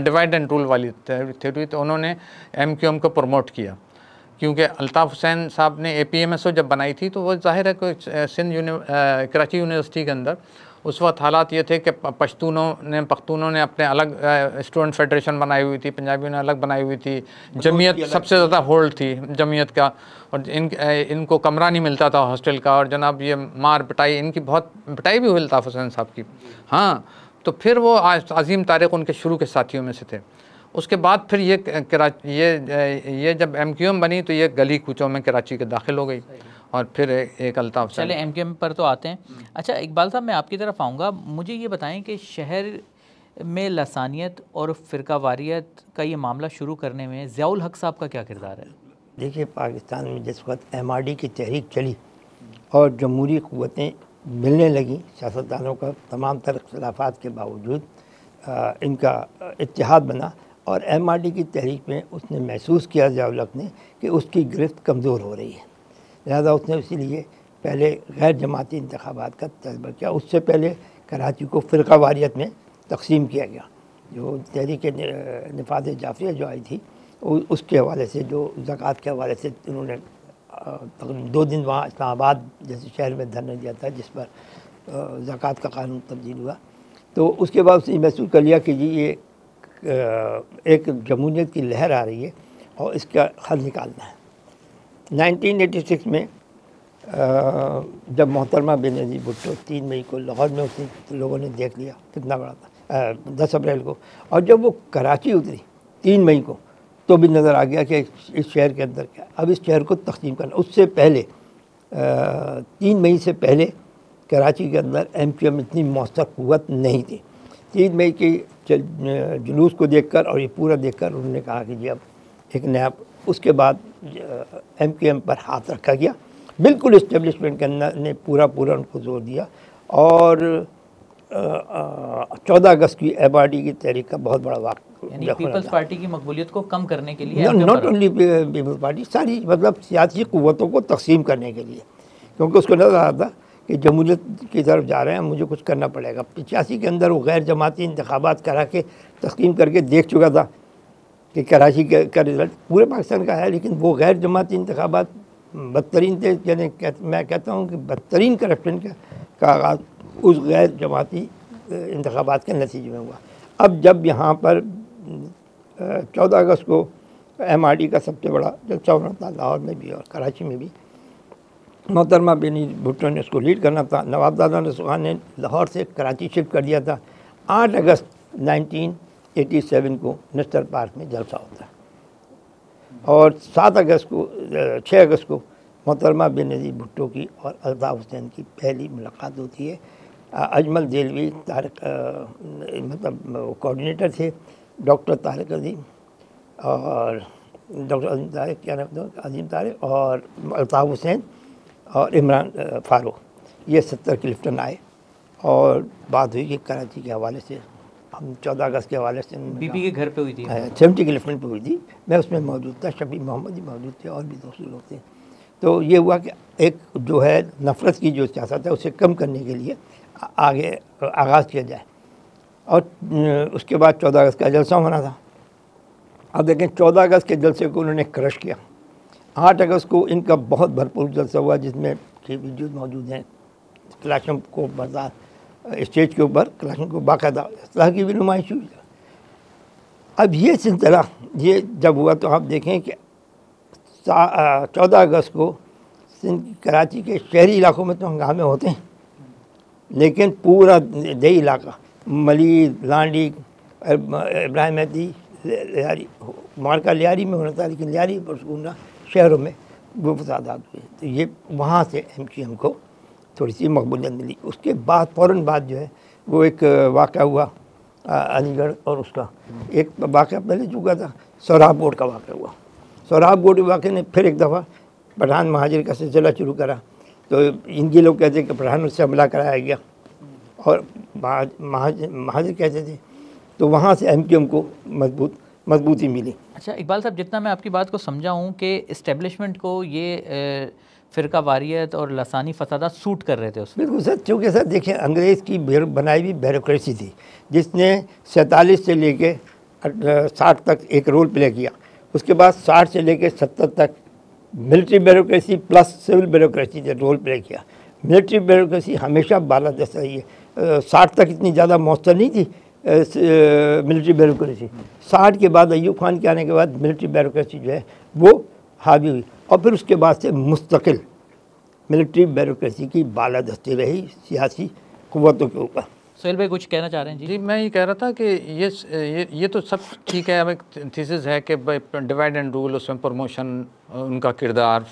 डिवाइड एंड रूल वाली थ्योरी। तो उन्होंने MQM को प्रमोट किया, क्योंकि अल्ताफ़ हुसैन साहब ने APMSO जब बनाई थी तो वो ज़ाहिर है कोई कराची यूनिवर्सिटी के अंदर उस वक्त हालात ये थे कि पख्तूनों ने अपने अलग स्टूडेंट फेडरेशन बनाई हुई थी, पंजाबियों ने अलग बनाई हुई थी, जमीयत सबसे ज़्यादा होल्ड थी जमीयत का, और इनको कमरा नहीं मिलता था हॉस्टल का, और जनाब ये मार पिटाई, इनकी बहुत पिटाई भी हुई अल्ताफ़ हुसैन साहब की। हाँ, तो फिर वो अज़ीम तारिक उनके शुरू के साथियों में से थे। उसके बाद फिर ये जब MQM बनी तो ये गली कूचों में कराची के दाखिल हो गई, और फिर एक अल्ताफ़। चले MQM पर तो आते हैं। अच्छा इकबाल साहब, मैं आपकी तरफ आऊँगा, मुझे ये बताएं कि शहर में लसानियत और फ़िरकावारियत का ये मामला शुरू करने में ज़ियाउल हक साहब का क्या किरदार है? देखिए, पाकिस्तान में जिस वक्त MRD की तहरीक चली और जमहूरी क़ुव्वतें मिलने लगी, सियासतदानों का तमाम तर इख्तिलाफ़ात के बावजूद इनका इत्तेहाद बना, और MRD की तहरीक में उसने महसूस किया ज़ियाउल हक ने कि उसकी गिरफ्त कमज़ोर हो रही है, लिहाजा उसने इसीलिए पहले गैर जमाती इंतखाबात का तजर्बा किया। उससे पहले कराची को फ़िरकावारियत में तकसीम किया गया। जो तहरीक निफ़ाज़ जाफ़रिया जो आई थी उसके हवाले से, जो ज़कात के हवाले से उन्होंने तकरीबन 2 दिन वहाँ इस्लामाबाद जैसे शहर में धरना दिया था, जिस पर ज़कात का कानून तब्दील हुआ। तो उसके बाद उसने महसूस कर लिया कि जी ये एक जमहूरियत की लहर आ रही है और इसका हल निकालना है। 1986 में जब मोहतरमा बेनज़ीर भुट्टो 3 मई को लाहौर में उतरी तो लोगों ने देख लिया कितना बड़ा था, 10 अप्रैल को, और जब वो कराची उतरी 3 मई को तो भी नज़र आ गया कि इस शहर के अंदर क्या, अब इस शहर को तक़सीम करना। उससे पहले 3 मई से पहले कराची के अंदर MQM इतनी मौसर क़ुव्वत नहीं थी। 3 मई के जुलूस को देखकर और ये पूरा देखकर उन्होंने कहा कि जी अब एक नया, उसके बाद MQM पर हाथ रखा गया। बिल्कुल इस्टेब्लिशमेंट के अंदर ने पूरा उनको जोर दिया, और 14 अगस्त की MRD की तहरीक का बहुत बड़ा वाक़, यानी पीपल्स पार्टी की मकबूलियत को कम करने के लिए, नॉट ओनली पीपल्स पार्टी, सारी मतलब सियासी क़ुव्वतों को तक़सीम करने के लिए, क्योंकि उसको नज़र आ रहा था कि जमहूरियत की तरफ जा रहे हैं, मुझे कुछ करना पड़ेगा। 85 के अंदर वो गैर जमाती इंतखाबात करा के तस्लीम करके देख चुका था कि कराची का रिज़ल्ट पूरे पाकिस्तान का है, लेकिन वो गैर जमाती इंतखाबात बदतरीन थे। यानी मैं कहता हूँ कि बदतरीन करप्शन का आगाज़ उस गैर जमाती इंतखाबात के नतीजे में हुआ। अब जब यहाँ पर 14 अगस्त को MRD का सबसे बड़ा जलसा होना था, लाहौर में भी और कराची में भी, मोहतरमा बेनज़ीर भुट्टो ने उसको लीड करना था। नवाबजादा रसूख़ान ने लाहौर से कराची शिफ्ट कर दिया था। 8 अगस्त 1987 को नस्तर पार्क में जलसा होता है, और 6 अगस्त को मोहतरमा बेनज़ीर भुट्टो की और अल्ताफ़ हुसैन की पहली मुलाकात होती है। अजमल ज़ेलवी तारिक मतलब कोऑर्डिनेटर थे, डॉक्टर तारिक अज़ीम और डॉक्टर अज़ीम तारिक, क्या नाम था, अज़ीम तारिक और अल्ताफ़ हुसैन और इमरान फ़ारूक, ये 70 क्लिफ्टन आए और बात हुई कि कराची के हवाले से हम 14 अगस्त के हवाले से बीबी के घर पे हुई थी, 70 क्लिफ्टन पे हुई थी। मैं उसमें मौजूद था, शफी मोहम्मद ही मौजूद थे और भी दूसरे लोग थे। तो ये हुआ कि एक जो है नफ़रत की जो सियासत है उसे कम करने के लिए आगे आगाज़ किया जाए, और उसके बाद 14 अगस्त का जलसा होना था। अब देखें 14 अगस्त के जलसे को उन्होंने क्रश किया। 8 अगस्त को इनका बहुत भरपूर जलसा हुआ जिसमें के वीडियोज मौजूद हैं। क्लाशम को बाजार स्टेज के ऊपर क्लाशम को बाकायदा इस्लाह की भी नुमाइश हुई। अब ये सिलसिला ये जब हुआ तो आप देखें कि 14 अगस्त को सिंध कराची के शहरी इलाकों में तो हंगामे होते हैं, लेकिन पूरा देही इलाका मलीद, लांडी, इब्राहिम महदी, लियारी, मारका लियारी में होना था, लेकिन लियारी और सुकूना शहरों में वो फसादात हुए। तो ये वहाँ से MQM को थोड़ी सी मकबूलियत मिली। उसके बाद फ़ौरन बाद जो है वो एक वाक़या हुआ अलीगढ़, और उसका एक वाक़या पहले चुका था, सोहराब बोर्ड का वाक़या हुआ। सोहराब बोर्ड के वाक़े ने फिर एक दफ़ा पठान महाजिर का सिलसिला शुरू करा। तो इनके लोग कहते हैं कि पठानों से हमला कराया गया और महाजिर कहते थे, तो वहाँ से MQM को मजबूती मिली। अच्छा इकबाल साहब, जितना मैं आपकी बात को समझा हूँ कि इस्टेब्लिशमेंट को ये फ़िरका वारियत और लसानी फसादात सूट कर रहे थे उसमें। बिल्कुल सर, क्योंकि सर देखिए अंग्रेज़ की बनाई हुई ब्यूरोक्रेसी थी जिसने 47 से लेके 60 तक एक रोल प्ले किया। उसके बाद 60 से लेके 70 तक military bureaucracy plus civil bureaucracy ने रोल प्ले किया। मिलिट्री ब्यूरोक्रेसी हमेशा बालादस्त रही है। 60 तक इतनी ज़्यादा मौसर नहीं थी मिलिट्री ब्यूरोक्रेसी। 60 के बाद अय्यूब खान के आने के बाद मिलिट्री ब्यूरोक्रेसी जो है वो हावी हुई, और फिर उसके बाद से मुस्तकिल मिलिट्री ब्यूरोक्रेसी की बालादस्ती रही सियासी क़ुव्वतों के ऊपर। सोहेल भाई कुछ कहना चाह रहे हैं? जी मैं ये कह रहा था कि ये तो सब ठीक है, अब एक थीसिस है कि डिवाइड एंड रूल, उसमें प्रमोशन, उनका किरदार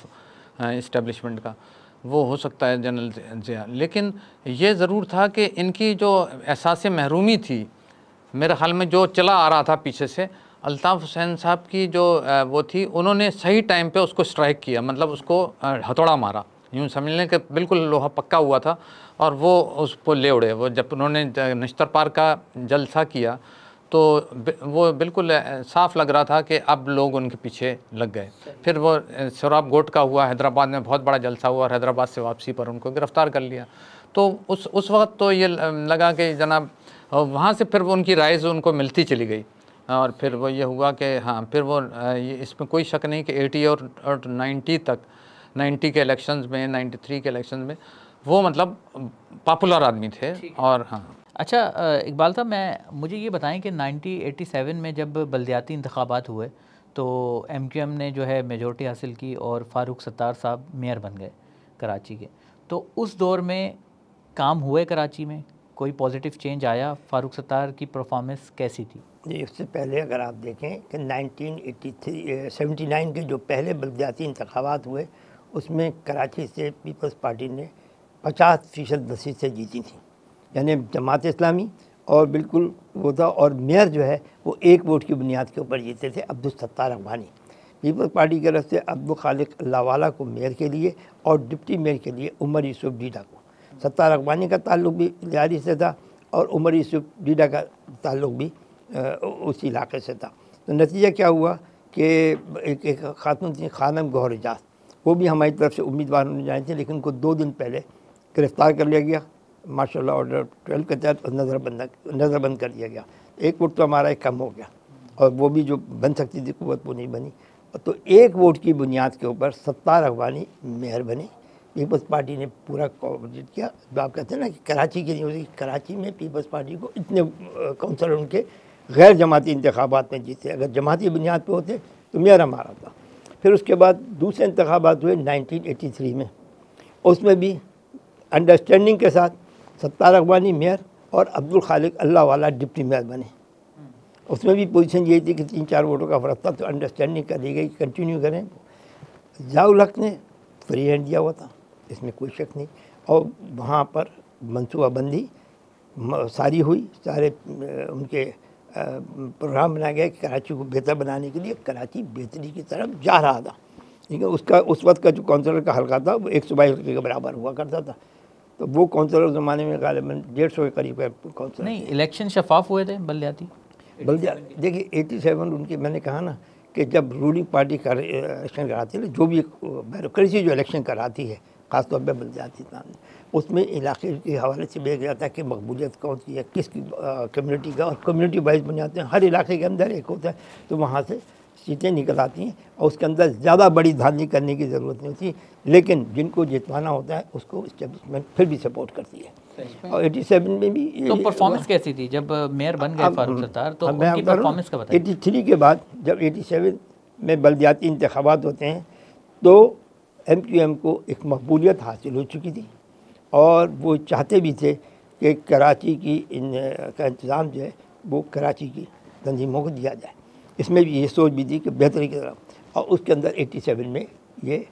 इस्टेब्लिशमेंट का वो हो सकता है जनरल ज़िया, लेकिन ये ज़रूर था कि इनकी जो एहसास महरूमी थी, मेरे ख़्याल में जो चला आ रहा था पीछे से, अल्ताफ़ हुसैन साहब की जो वो थी, उन्होंने सही टाइम पे उसको स्ट्राइक किया, मतलब उसको हथौड़ा मारा, यूँ समझ लें कि बिल्कुल लोहा पक्का हुआ था और वो उस पर ले उड़े। वो जब उन्होंने नश्तर पार का जलसा किया तो वो बिल्कुल साफ़ लग रहा था कि अब लोग उनके पीछे लग गए। फिर वो सोहराब गोट का हुआ, हैदराबाद में बहुत बड़ा जलसा हुआ और हैदराबाद से वापसी पर उनको गिरफ़्तार कर लिया। तो उस वक्त तो ये लगा कि जनाब वहाँ से फिर वो उनकी राइज़ उनको मिलती चली गई, और फिर वो ये हुआ कि हाँ, फिर वो इसमें कोई शक नहीं कि 80 और 90 तक, 90 के इलेक्शंस में, 93 के इलेक्शंस में वो मतलब पॉपुलर आदमी थे। और हाँ, अच्छा इकबाल साहब, मुझे ये बताएं कि 1987 में जब बल्दियाती इंतखाबात हुए तो MQM ने जो है मेजॉरिटी हासिल की और फ़ारूक सत्तार साहब मेयर बन गए कराची के। तो उस दौर में काम हुए कराची में, कोई पॉजिटिव चेंज आया? फ़ारूक सत्तार की परफॉर्मेंस कैसी थी? जी, उससे पहले अगर आप देखें कि 79 के जो पहले बल्दियाती इंतखाबात हुए उसमें कराची से पीपल्स पार्टी ने 50% नसीब से जीती थी, यानी जमात इस्लामी, और बिल्कुल वो था। और मेयर जो है वो एक वोट की बुनियाद के ऊपर जीते थे, अब्दुल सत्तार अगवानी। पीपल्स पार्टी की तरफ से अब्दुल खालिक अल्लाहवाला को मेयर के लिए और डिप्टी मेयर के लिए उमर यूसुफ डीडा को। सत्तार अगवानी का ताल्लुक भी लियारी से था और उमर यूसुफ डीडा का ताल्लुक भी उस इलाके से था। तो नतीजा क्या हुआ कि एक खातून थी खानम गौहर एजाज, वो भी हमारी तरफ से उम्मीदवार होने जाए थे, लेकिन उनको 2 दिन पहले गिरफ़्तार कर लिया गया माशाल्लाह ऑर्डर 12 के तहत, नज़रबंद कर दिया गया। एक वोट तो हमारा कम हो गया, और वो भी जो बन सकती थी कुव्वत वो नहीं बनी। तो एक वोट की बुनियाद के ऊपर सत्तार अगवानी मेयर बने। पीपल्स पार्टी ने पूरा कोऑर्डिनेट किया। जो आप कहते हैं ना कि कराची की नहीं, कराची में पीपल्स पार्टी को इतने काउंसलर उनके गैर जमाती इंतखाबात में जीते। अगर जमाती बुनियाद पे होते तो मेयर हमारा था। फिर उसके बाद दूसरे इंतखाबात हुए 1983 में, उसमें भी अंडरस्टैंडिंग के साथ सत्तार अगवानी मेयर और अब्दुल खालिक अल्लाहवाला डिप्टी मेयर बने। उसमें भी पोजीशन यही थी कि 3-4 वोटों का फ़र्क था, तो अंडरस्टैंडिंग कर दी गई कंटिन्यू करें। ज़ियाउल हक ने फ्री हैंड दिया हुआ था, इसमें कोई शक नहीं, और वहाँ पर मनसूबाबंदी सारी हुई, सारे उनके प्रोग्राम बनाया गया कि कराची को बेहतर बनाने के लिए। कराची बेहतरी की तरफ जा रहा था, लेकिन उसका उस वक्त का जो काउंसलर का हल्का था वो 122 हल्के के बराबर हुआ करता था। तो वो काउंसलर उस ज़माने में गालिबन 150 के करीब का काउंसलर। नहीं, इलेक्शन शफाफ हुए थे बल्दियाती। देखिए 87 उनकी, मैंने कहा ना कि जब रूलिंग पार्टी का इलेक्शन कराती है, जो भी ब्यूरोक्रेसी जो इलेक्शन कराती है ख़ासतौर पर बल्दियाती सामने, उसमें इलाके के हवाले से देखा जाता है कि मकबूलियत कौन सी है, किस कम्युनिटी का, और कम्युनिटी वाइज बन जाते हैं। हर इलाके के अंदर एक होता है, तो वहाँ से सीटें निकल आती हैं, और उसके अंदर ज़्यादा बड़ी धांधली करने की ज़रूरत नहीं होती, लेकिन जिनको जितवाना होता है उसको इस्टेब्लिशमेंट फिर भी सपोर्ट करती है। और 87 में भी तो परफॉर्मेंस कैसी थी जब मेयर बन गए फ़ारूक सत्तार? तो उनकी परफॉर्मेंस का बताइए। 83 के बाद जब 87 में बल्दियाती इंतखाबात होते हैं तो MQM को एक मकबूलियत हासिल हो चुकी थी और वो चाहते भी थे कि कराची की का इंतज़ाम जो है वो कराची की तंजीमों को दिया जाए। इसमें भी ये सोच भी थी कि बेहतरी की तरफ, और उसके अंदर 87 में ये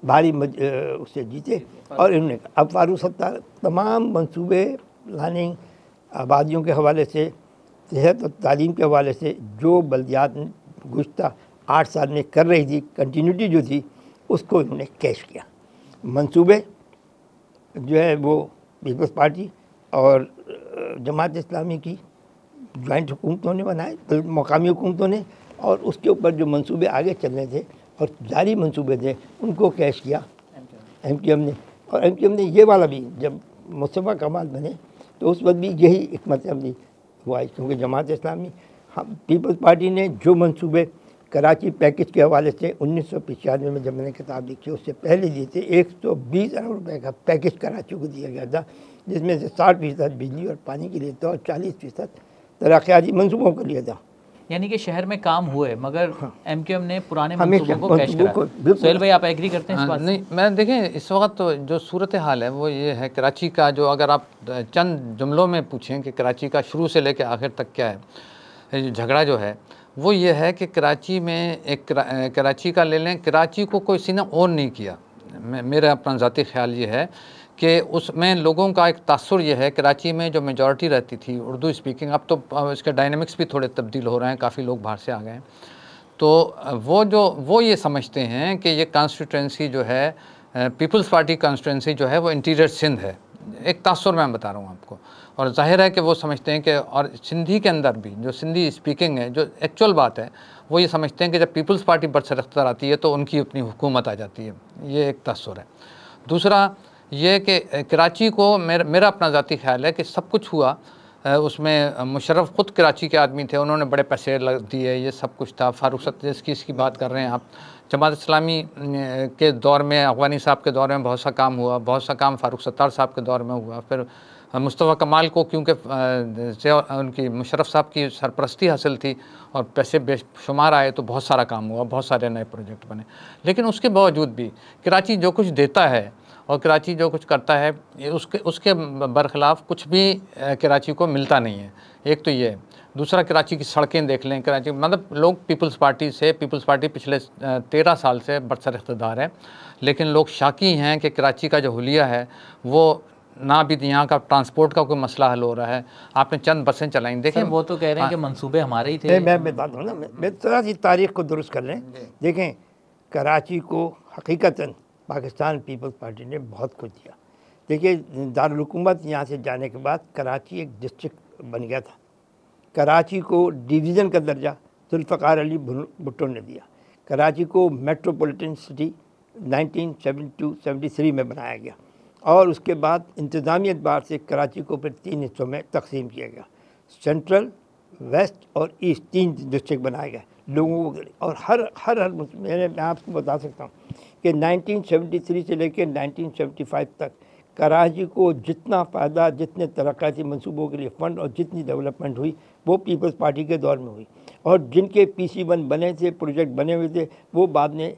भारी उससे जीते। और इन्होंने अब फारूक सत्तार तमाम मंसूबे प्लानिंग, आबादियों के हवाले से, सेहत और तालीम के हवाले से जो बल्दियात गुज़श्ता 8 साल में कर रही थी, कंटिन्यूटी जो थी, उसको इन्होंने कैश किया। मंसूबे जो है वो पीपल्स पार्टी और जमात इस्लामी की जॉइंट हुकूमतों ने बनाए, मकामी हुकूमतों ने, और उसके ऊपर जो मंसूबे आगे चलने थे और जारी मंसूबे थे उनको कैश किया MQM ने। और MQM ने ये वाला भी, जब मुस्तफ़ा कमाल बने तो उस वक्त भी यही हिकमत अमली हुआ, क्योंकि जमात इस्लामी, हम पीपल्स पार्टी ने जो मंसूबे कराची पैकेज के हवाले से 1995 में जब मैंने किताब लिखी उससे पहले दिए थे, 120 अरब रुपए का पैकेज कराची को दिया गया था, जिसमें से 60% बिजली और पानी के लिए था और 40% तरक्याती मंसूबों के लिए था। यानी कि शहर में काम हुए, मगर MQM ने पुराने हमेशा मंसूबों को कैश कराया। सोहेल भाई, आप एग्री करते हैं इस बात से? नहीं, मैं देखें इस वक्त तो जो सूरत हाल है वो ये है कराची का, जो अगर आप चंद जुमलों में पूछें कि कराची का शुरू से लेकर आखिर तक क्या है झगड़ा जो है, वो ये है कि कराची में एक कराची का ले लें, कराची को कोई किसी ने ओन नहीं किया। मेरा अपना ज़ाती ख्याल ये है कि उसमें लोगों का एक तासुर ये है, कराची में जो मेजॉरिटी रहती थी उर्दू स्पीकिंग, अब तो इसके डायनामिक्स भी थोड़े तब्दील हो रहे हैं, काफ़ी लोग बाहर से आ गए हैं, तो वो ये समझते हैं कि ये कॉन्स्टिट्यूंसी जो है पीपल्स पार्टी कॉन्स्टिट्यूंसी जो है वो इंटीरियर सिंध है। एक तासुर मैं बता रहा हूँ आपको, और जाहिर है कि वो समझते हैं कि, और सिंधी के अंदर भी जो सिंधी स्पीकिंग है, जो एक्चुअल बात है, वो ये समझते हैं कि जब पीपल्स पार्टी बरसरख्तर आती है तो उनकी अपनी हुकूमत आ जाती है। ये एक तासुर है। दूसरा ये कि कराची को, मेरा अपना ज़ाती ख्याल है कि सब कुछ हुआ उसमें मुशर्रफ ख़ुद कराची के आदमी थे, उन्होंने बड़े पैसे दिए, ये सब कुछ था। फारूक सत्तार की इसकी बात कर रहे हैं आप, जमात इस्लामी के दौर में, अगवानी साहब के दौर में बहुत सा काम हुआ, बहुत सा काम फारूक सत्तार साहब के दौर में हुआ। फिर मुस्तफ़ा कमाल को क्योंकि उनकी मुशर्रफ साहब की सरपरस्ती हासिल थी और पैसे बेशुमार आए तो बहुत सारा काम हुआ, बहुत सारे नए प्रोजेक्ट बने। लेकिन उसके बावजूद भी कराची जो कुछ देता है और कराची जो कुछ करता है, उसके बरखिलाफ़ कुछ भी कराची को मिलता नहीं है। एक तो ये। दूसरा, कराची की सड़कें देख लें, कराची मतलब लोग पीपल्स पार्टी पिछले 13 साल से बरसर इक़्तिदार है, लेकिन लोग शाकी हैं कि कराची का जो हुलिया है वो ना भी यहाँ का ट्रांसपोर्ट का कोई मसला हल हो रहा है। आपने चंद बसें चलाई, देखें वो तो कह रहे हैं कि मंसूबे हमारे ही थे। मैं बता दूँ ना, मैं थोड़ा सी तारीख़ को दुरुस्त कर लें। देखें, कराची को हकीकतन पाकिस्तान पीपल्स पार्टी ने बहुत कुछ दिया। देखिए, दारुल हुकूमत यहाँ से जाने के बाद कराची एक डिस्ट्रिक्ट बन गया था। कराची को डिवीज़न का दर्जा जुल्फ़िकार अली भुट्टो ने दिया। कराची को मेट्रोपॉलिटन सिटी 1972-73 में बनाया गया, और उसके बाद इंतज़ामी एतबार से कराची को फिर 3 हिस्सों में तकसीम किया गया। सेंट्रल, वेस्ट और ईस्ट 3 डिस्ट्रिक्ट बनाए गए लोगों को। और हर मैं आपको बता सकता हूँ कि 1973 से लेकर 1975 तक कराची को जितना फ़ायदा, जितने तरक्याती मंसूबों के लिए फ़ंड और जितनी डेवलपमेंट हुई वो पीपल्स पार्टी के दौर में हुई। और जिनके PC1 बने थे, प्रोजेक्ट बने हुए थे, वो बाद में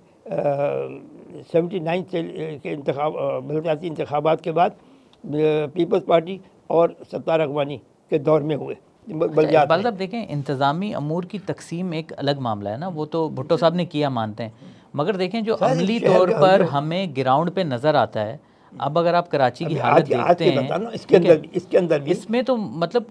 79 से के बलदियाती इंतखाबात के बाद पीपल्स पार्टी और सत्तार अगवानी के दौर में हुए। इकबाल साहब देखें, इंतज़ामी अमूर की तकसीम एक अलग मामला है ना, वो तो भुट्टो साहब ने किया मानते हैं, मगर देखें जो अमली तौर पर हमें ग्राउंड पे नज़र आता है, अब अगर आप कराची की हालत देखते हैं, इसके अंदर भी इसमें तो मतलब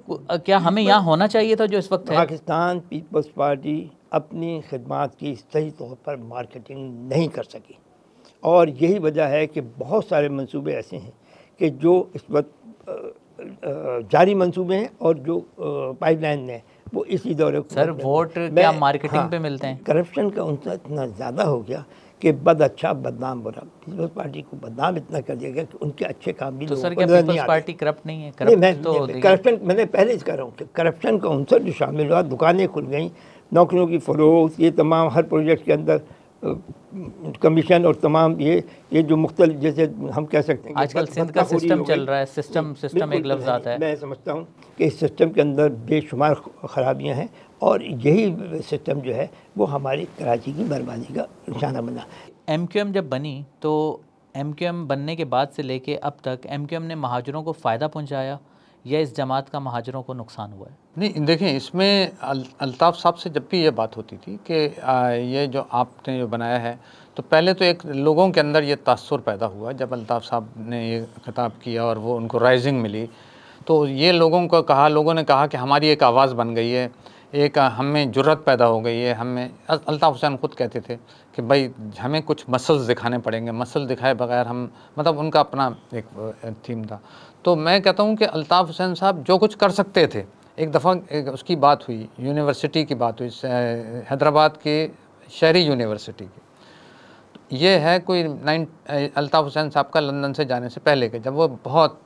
क्या हमें यहाँ होना चाहिए था जो इस वक्त है? पाकिस्तान पीपल्स पार्टी अपनी खिदमात की सही तौर पर मार्केटिंग नहीं कर सकी, और यही वजह है कि बहुत सारे मंसूबे ऐसे हैं कि जो इस वक्त जारी मंसूबे हैं और जो पाइपलाइन में वो इसी दौरे। सर, वोट क्या मार्केटिंग पे मिलते हैं? करप्शन का उनका इतना ज़्यादा हो गया कि बद अच्छा बदनाम बुरा। पीपल्स पार्टी को बदनाम इतना कर दिया गया कि उनके अच्छे काम भी तो सर क्या पीपल्स पार्टी करप्ट नहीं है? करप्शन मैंने पहले ही कह रहा हूँ कि करप्शन का उनसर जो शामिल हुआ, दुकानें खुल गई, नौकरियों की फरोख्त, ये तमाम हर प्रोजेक्ट के अंदर कमीशन और तमाम ये जो मुख्तलिफ, जैसे हम कह सकते हैं आजकल सिंध का सिस्टम चल रहा है, सिस्टम एक लफ्ज़ आता है। मैं समझता हूँ कि इस सिस्टम के अंदर बेशुमार खराबियाँ हैं, और यही सिस्टम जो है वो हमारी कराची की बर्बादी का निशाना बना। MQM जब बनी तो MQM बनने के बाद से लेके अब तक MQM ने महाजरों को फ़ायदा पहुंचाया या इस जमात का महाजरों को नुकसान हुआ है? नहीं, देखें, इसमें अल्ताफ़ साहब से जब भी ये बात होती थी कि ये जो आपने जो बनाया है, तो पहले तो एक लोगों के अंदर ये तासुर पैदा हुआ जब अल्ताफ़ साहब ने ये खिताब किया और वो उनको राइजिंग मिली, तो ये लोगों ने कहा कि हमारी एक आवाज़ बन गई है, एक हमें जुर्रत पैदा हो गई है। हमें अल्ताफ़ हुसैन ख़ुद कहते थे कि भाई हमें कुछ मसल्स दिखाने पड़ेंगे, मसल दिखाए बगैर हम, मतलब उनका अपना एक थीम था। तो मैं कहता हूँ कि अल्ताफ़ हुसैन साहब जो कुछ कर सकते थे, एक दफ़ा उसकी बात हुई, यूनिवर्सिटी की बात हुई, हैदराबाद के शहरी यूनिवर्सिटी की। ये है कोई अल्ताफ़ हुसैन साहब का लंदन से जाने से पहले के, जब वो बहुत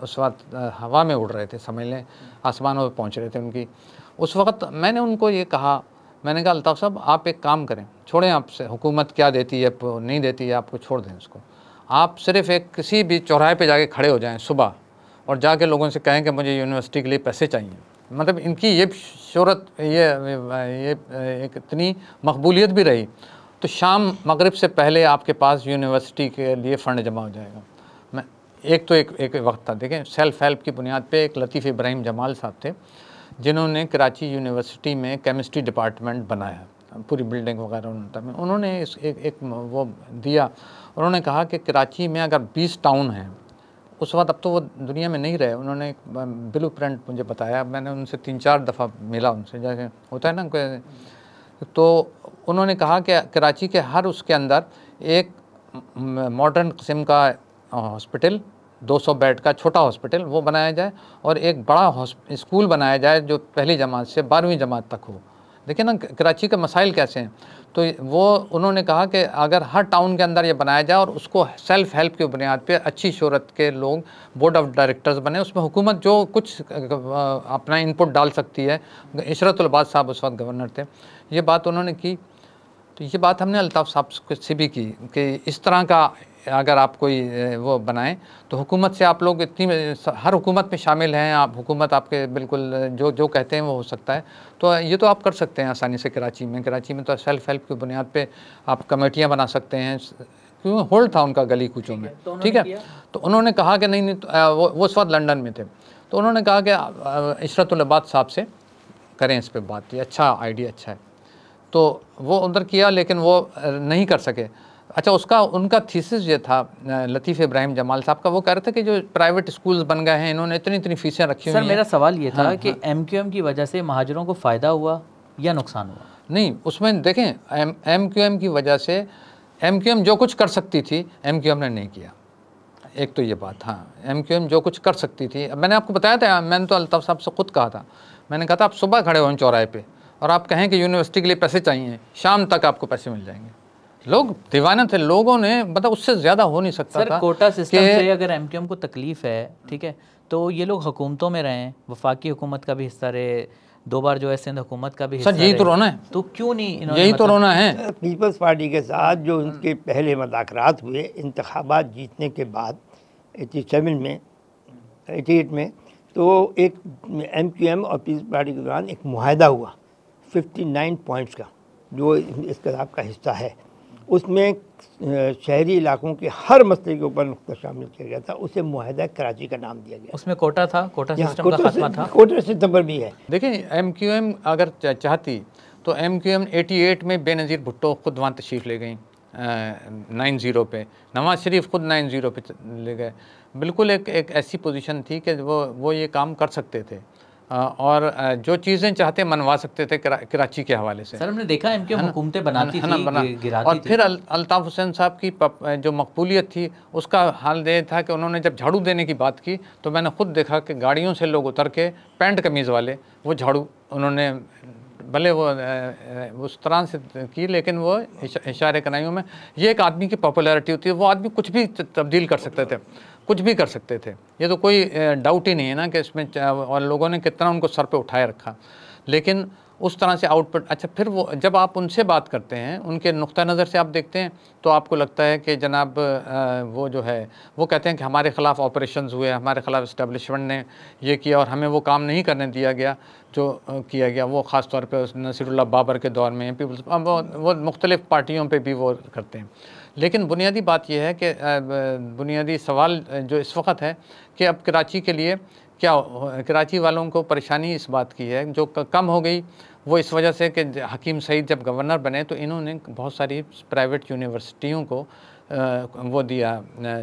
उस वक्त हवा में उड़ रहे थे, समझ लें आसमानों पर पहुँच रहे थे उनकी। उस वक्त मैंने उनको ये कहा, मैंने कहा अल्ताफ़ साहब आप एक काम करें, छोड़ें आपसे हुकूमत क्या देती है नहीं देती है, आपको छोड़ दें उसको। आप सिर्फ़ एक किसी भी चौराहे पे जाके खड़े हो जाएं सुबह और जाके लोगों से कहें कि मुझे यूनिवर्सिटी के लिए पैसे चाहिए। मतलब इनकी ये शोहरत, ये एक इतनी मकबूलियत भी रही, तो शाम मगरिब से पहले आपके पास यूनिवर्सिटी के लिए फ़ंड जमा हो जाएगा। मैं एक वक्त था, देखें सेल्फ़ हेल्प की बुनियाद पे एक लतीफ़ इब्राहिम जमाल साहब थे जिन्होंने कराची यूनिवर्सिटी में केमिस्ट्री डिपार्टमेंट बनाया, पूरी बिल्डिंग वगैरह उन्होंने एक वो दिया। उन्होंने कहा कि कराची में अगर 20 टाउन हैं उस वक्त, अब तो वो दुनिया में नहीं रहे, उन्होंने एक ब्लू प्रिंट मुझे बताया, मैंने उनसे 3-4 दफ़ा मिला, उनसे जैसे होता है ना, तो उन्होंने कहा कि कराची के हर उसके अंदर एक मॉडर्न किस्म का हॉस्पिटल, 200 बेड का छोटा हॉस्पिटल वो बनाया जाए और एक बड़ा स्कूल बनाया जाए जो पहली जमात से 12वीं जमात तक हो। देखिए ना कराची के मसाइल कैसे हैं। तो वो उन्होंने कहा कि अगर हर टाउन के अंदर ये बनाया जाए और उसको सेल्फ़ हेल्प की बुनियाद पे अच्छी शोहरत के लोग बोर्ड ऑफ डायरेक्टर्स बने, उसमें हुकूमत जो कुछ अपना इनपुट डाल सकती है। इशरतुल अब्बास साहब उस वक्त गवर्नर थे, ये बात उन्होंने की। तो ये बात हमने अल्ताफ़ साहब से भी की कि इस तरह का अगर आप कोई वो बनाएं तो हुकूमत से आप लोग इतनी, हर हुकूमत में शामिल हैं आप, हुकूमत आपके बिल्कुल जो कहते हैं वो हो सकता है। तो ये तो आप कर सकते हैं आसानी से कराची में तो सेल्फ़ हेल्प की बुनियाद पे आप कमेटियां बना सकते हैं, क्यों होल्ड था उनका गली कूचों में, ठीक है। तो उन्होंने कहा कि नहीं वो उस वक्त लंदन में थे, तो उन्होंने कहा कि इशरतुल अब्बास साहब से करें इस पर बात, ये अच्छा आइडिया अच्छा है। तो वो उधर किया लेकिन वो नहीं कर सके। अच्छा, उनका थीसिस ये था लतीफ़ इब्राहिम जमाल साहब का, वो कह रहे थे कि जो प्राइवेट स्कूल्स बन गए हैं इन्होंने इतनी फ़ीसें रखी हुई हैं। सर मेरा सवाल ये था कि MQM की वजह से महाजरों को फ़ायदा हुआ या नुकसान हुआ? नहीं, उसमें देखें MQM की वजह से MQM जो कुछ कर सकती थी MQM ने नहीं किया, एक तो ये बात। हाँ, MQM जो कुछ कर सकती थी, मैंने आपको बताया था, मैंने तो अल्ताफ़ साहब से ख़ुद कहा था, मैंने कहा था आप सुबह खड़े हो चौराहे पे और आप कहें कि यूनिवर्सिटी के लिए पैसे चाहिए, शाम तक आपको पैसे मिल जाएंगे। लोग दीवाना थे, लोगों ने, मतलब उससे ज़्यादा हो नहीं सकता सर, था। कोटा सिस्टम से अगर MQM को तकलीफ़ है, ठीक है, तो ये लोग हुकूमतों में रहे हैं, वफाकी हुकूमत का भी हिस्सा रहे, 2 बार जो है सिंध हुकूमत का भी हिस्सा सर, यही तो रोना है, तो क्यों नहीं यही तो रोना है। पीपल्स पार्टी के साथ जो उनके पहले मुज़ाकरात हुए इंतखाबात जीतने के बाद 87 में 88 में, तो एक MQM और पीपल्स पार्टी के दौरान एक मुआहदा हुआ 59 पॉइंट्स का, जो इस किताब का हिस्सा है। उसमें शहरी इलाकों के हर मसले के ऊपर नुक्ता शामिल किया गया था, उसे मुआहदा कराची का नाम दिया गया। उसमें कोटा था, कोटा सिस्टम का खात्मा था, कोटा सिस्टम पर भी है। देखिए MQM अगर चाहती तो MQM 88 में बेनज़ीर भुट्टो खुद वहाँ तशरीफ़ ले गई 90 पे, नवाज़ शरीफ खुद 90 पे ले गए। बिल्कुल एक ऐसी पोजीशन थी कि वो ये काम कर सकते थे और जो चीज़ें चाहते मनवा सकते थे कराची के हवाले से। सर हमने देखा MQM हुकूमतें बनाती थी, गिराती और फिर अल्ताफ़ हुसैन साहब की जो मकबूलियत थी उसका हाल ये था कि उन्होंने जब झाड़ू देने की बात की तो मैंने ख़ुद देखा कि गाड़ियों से लोग उतर के पैंट कमीज़ वाले वो झाड़ू उन्होंने, भले वो उस तरह से की, लेकिन वो इशारे कनाइयों में, ये एक आदमी की पॉपुलैरिटी होती है, वो आदमी कुछ भी तब्दील कर सकते थे, कुछ भी कर सकते थे, ये तो कोई डाउट ही नहीं है ना कि इसमें, और लोगों ने कितना उनको सर पे उठाए रखा, लेकिन उस तरह से आउटपुट। अच्छा, फिर वो जब आप उनसे बात करते हैं, उनके नुक्ता नज़र से आप देखते हैं तो आपको लगता है कि जनाब वो जो है वो कहते हैं कि हमारे ख़िलाफ़ ऑपरेशंस हुए, हमारे ख़िलाफ़ इस्टेब्लिशमेंट ने ये किया और हमें वो काम नहीं करने दिया गया जो किया गया वो ख़ास तौर पे नसीरुल्लाह बाबर के दौर में पीपल्स वो मुख्तलिफ़ पार्टियों पे भी वो करते हैं। लेकिन बुनियादी बात यह है कि बुनियादी सवाल जो इस वक्त है कि अब कराची के लिए क्या, कराची वालों को परेशानी इस बात की है जो कम हो गई वो इस वजह से कि हकीम सईद जब गवर्नर बने तो इन्होंने बहुत सारी प्राइवेट यूनिवर्सिटियों को वो दिया,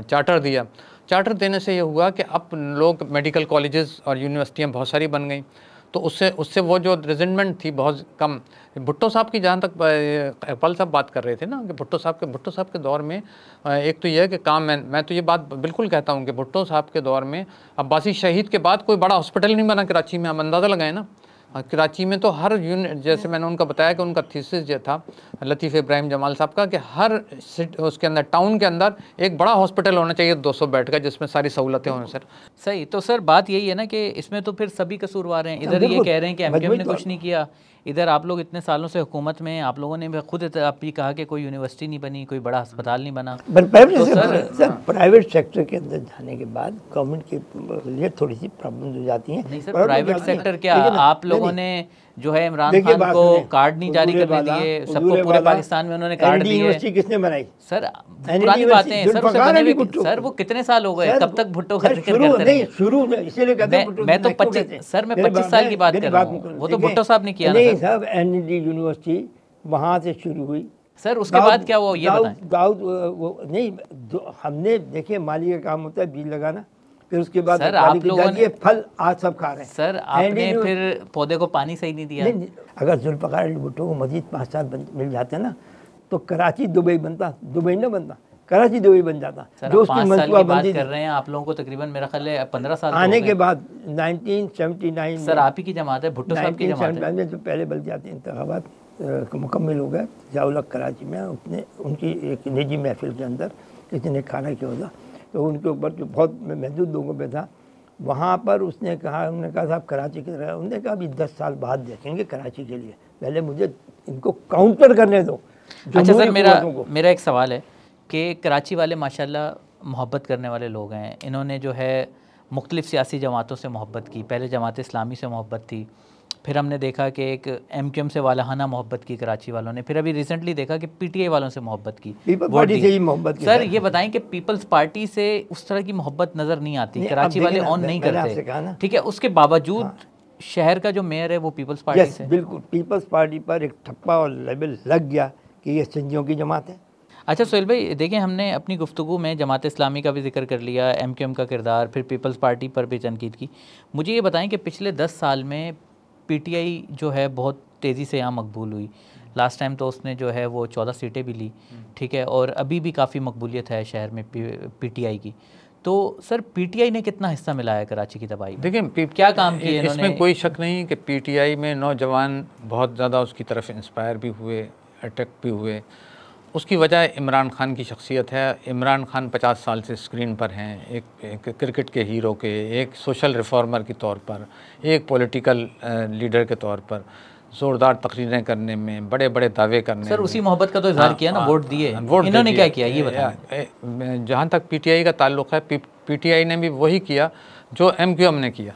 चार्टर दिया। चार्टर देने से ये हुआ कि अब लोग मेडिकल कॉलेजेस और यूनिवर्सिटियाँ बहुत सारी बन गई, तो उससे वो जो रिजेंटमेंट थी बहुत कम। भुट्टो साहब की जहाँ तक इकबाल साहब बात कर रहे थे ना कि भुट्टो साहब के दौर में एक तो यह है कि काम मैं तो ये बात बिल्कुल कहता हूँ कि भुट्टो साहब के दौर में अब्बासी शहीद के बाद कोई बड़ा हॉस्पिटल नहीं बना कराची में। हम अंदाज़ा लगाएं ना, कराची में तो हर यूनिट, जैसे मैंने उनका बताया कि उनका थीसिस जो था लतीफ़ इब्राहिम जमाल साहब का कि हर उसके अंदर टाउन के अंदर एक बड़ा हॉस्पिटल होना चाहिए 200 बेड का जिसमें सारी सहूलतें हों। सर सही, तो सर बात यही है ना कि इसमें तो फिर सभी कसूरवार हैं। इधर ये कह रहे हैं कि एमकेएम ने कुछ नहीं किया, इधर आप लोग इतने सालों से हुकूमत में, आप लोगों ने खुद आप भी कहा कि कोई यूनिवर्सिटी नहीं बनी, कोई बड़ा अस्पताल नहीं बना। तो सर प्राइवेट सेक्टर के अंदर जाने के बाद गवर्नमेंट के लिए थोड़ी सी प्रॉब्लम हो जाती हैं। नहीं सर, प्राइवेट सेक्टर क्या, आप लोगों ने जो है इमरान खान को कार्ड नहीं जारी करने दिए, सबको पूरे पाकिस्तान में उन्होंने कार्ड दिए। यूनिवर्सिटी किसने बनाई सर? पुरानी बातें हैं सर, उसे बने हुए सर वो कितने साल हो गए, कब तक भुट्टो का जिक्र करते रहे? शुरू में इसीलिए कहते हैं मैं तो 25 साल की बात कर रहा हूँ, वो तो भुट्टो साहब ने किया नहीं साहब। एनडी यूनिवर्सिटी वहाँ से शुरू हुई सर, उसके बाद क्या हुआ ये बताएं। दाऊद वो नहीं, हमने देखिए माली का काम होता है बीज लगाना, फिर उसके बाद सर आप लोगों ने फल आज सब खा रहे हैं। सर आपने फिर पौधे को पानी सही नहीं दिया। नहीं, अगर जुल्फ़िकार अली भुट्टो को मजीद 5 साल मिल जाते ना तो कराची दुबई बनता, दुबई न बनता, कराची दुबई बन जाता। जो उसकी मनसूबाबंदी कर रहे हैं आप लोगों को तकरीबन मेरा ख्याल है 15 साल आने के बाद 1979 सर आप ही की जमात है, भुट्टो साहब की जमात है। जो पहले बल्दियाती इंतखाबात मुकम्मल हो गए, ज़ियाउल-हक कराची में उनकी एक निजी महफिल के अंदर किसी ने खाना किया था, तो उनके ऊपर जो बहुत महदूद लोगों पे था, वहाँ पर उसने कहा, उन्होंने कहा साहब कराची की तरह, उन्होंने कहा अभी 10 साल बाद देखेंगे कराची के लिए, पहले मुझे इनको काउंटर करने दो। अच्छा सर, मेरा एक सवाल है कि कराची वाले माशाल्लाह मोहब्बत करने वाले लोग हैं, इन्होंने जो है मुख्तलिफ़ सियासी जमातों से मोहब्बत की, पहले जमात इस्लामी से मोहब्बत थी, फिर हमने देखा कि एक एमकेएम से वालाहाना मोहब्बत की कराची वालों ने, फिर अभी रिसेंटली देखा कि पीटीआई वालों से मोहब्बत की, पीपल्स पार्टी से ही मोहब्बत की। सर ये बताएं कि पीपल्स पार्टी से उस तरह की मोहब्बत नज़र नहीं आती, कराची वाले ऑन नहीं करते, ठीक है, उसके बावजूद शहर का जो मेयर है वो पीपल्स पार्टी से। बिल्कुल, पीपल्स पार्टी पर एक ठप्पा और लेबल लग गया कि ये सिंधियों की जमात है। अच्छा सोहेल भाई, देखिए हमने अपनी गुफ्तगू में जमात इस्लामी का भी जिक्र कर लिया, एमकेएम का किरदार, फिर पीपल्स पार्टी पर भी तनकीद की। मुझे ये बताएं कि पिछले 10 साल में पीटीआई जो है बहुत तेज़ी से यहाँ मकबूल हुई। लास्ट टाइम तो उसने जो है वो 14 सीटें भी ली, ठीक है, और अभी भी काफ़ी मकबूलियत है शहर में पीटीआई की। तो सर पीटीआई ने कितना हिस्सा मिलाया कराची की तबाही? देखिए क्या काम किए इसमें कोई शक नहीं कि पीटीआई में नौजवान बहुत ज़्यादा उसकी तरफ इंस्पायर भी हुए, अट्रैक्ट भी हुए। उसकी वजह इमरान खान की शख्सियत है। इमरान खान 50 साल से स्क्रीन पर हैं, एक क्रिकेट के हीरो के, एक सोशल रिफॉर्मर के तौर पर, एक पॉलिटिकल लीडर के तौर पर ज़ोरदार तकरीरें करने में, बड़े बड़े दावे करने सर में। उसी मोहब्बत का तो इजहार किया ना, वोट दिए, इन्होंने क्या किया ये बताएं। जहाँ तक पीटीआई का ताल्लुक़ है, पीटीआई ने भी वही किया जो एमक्यूएम ने किया,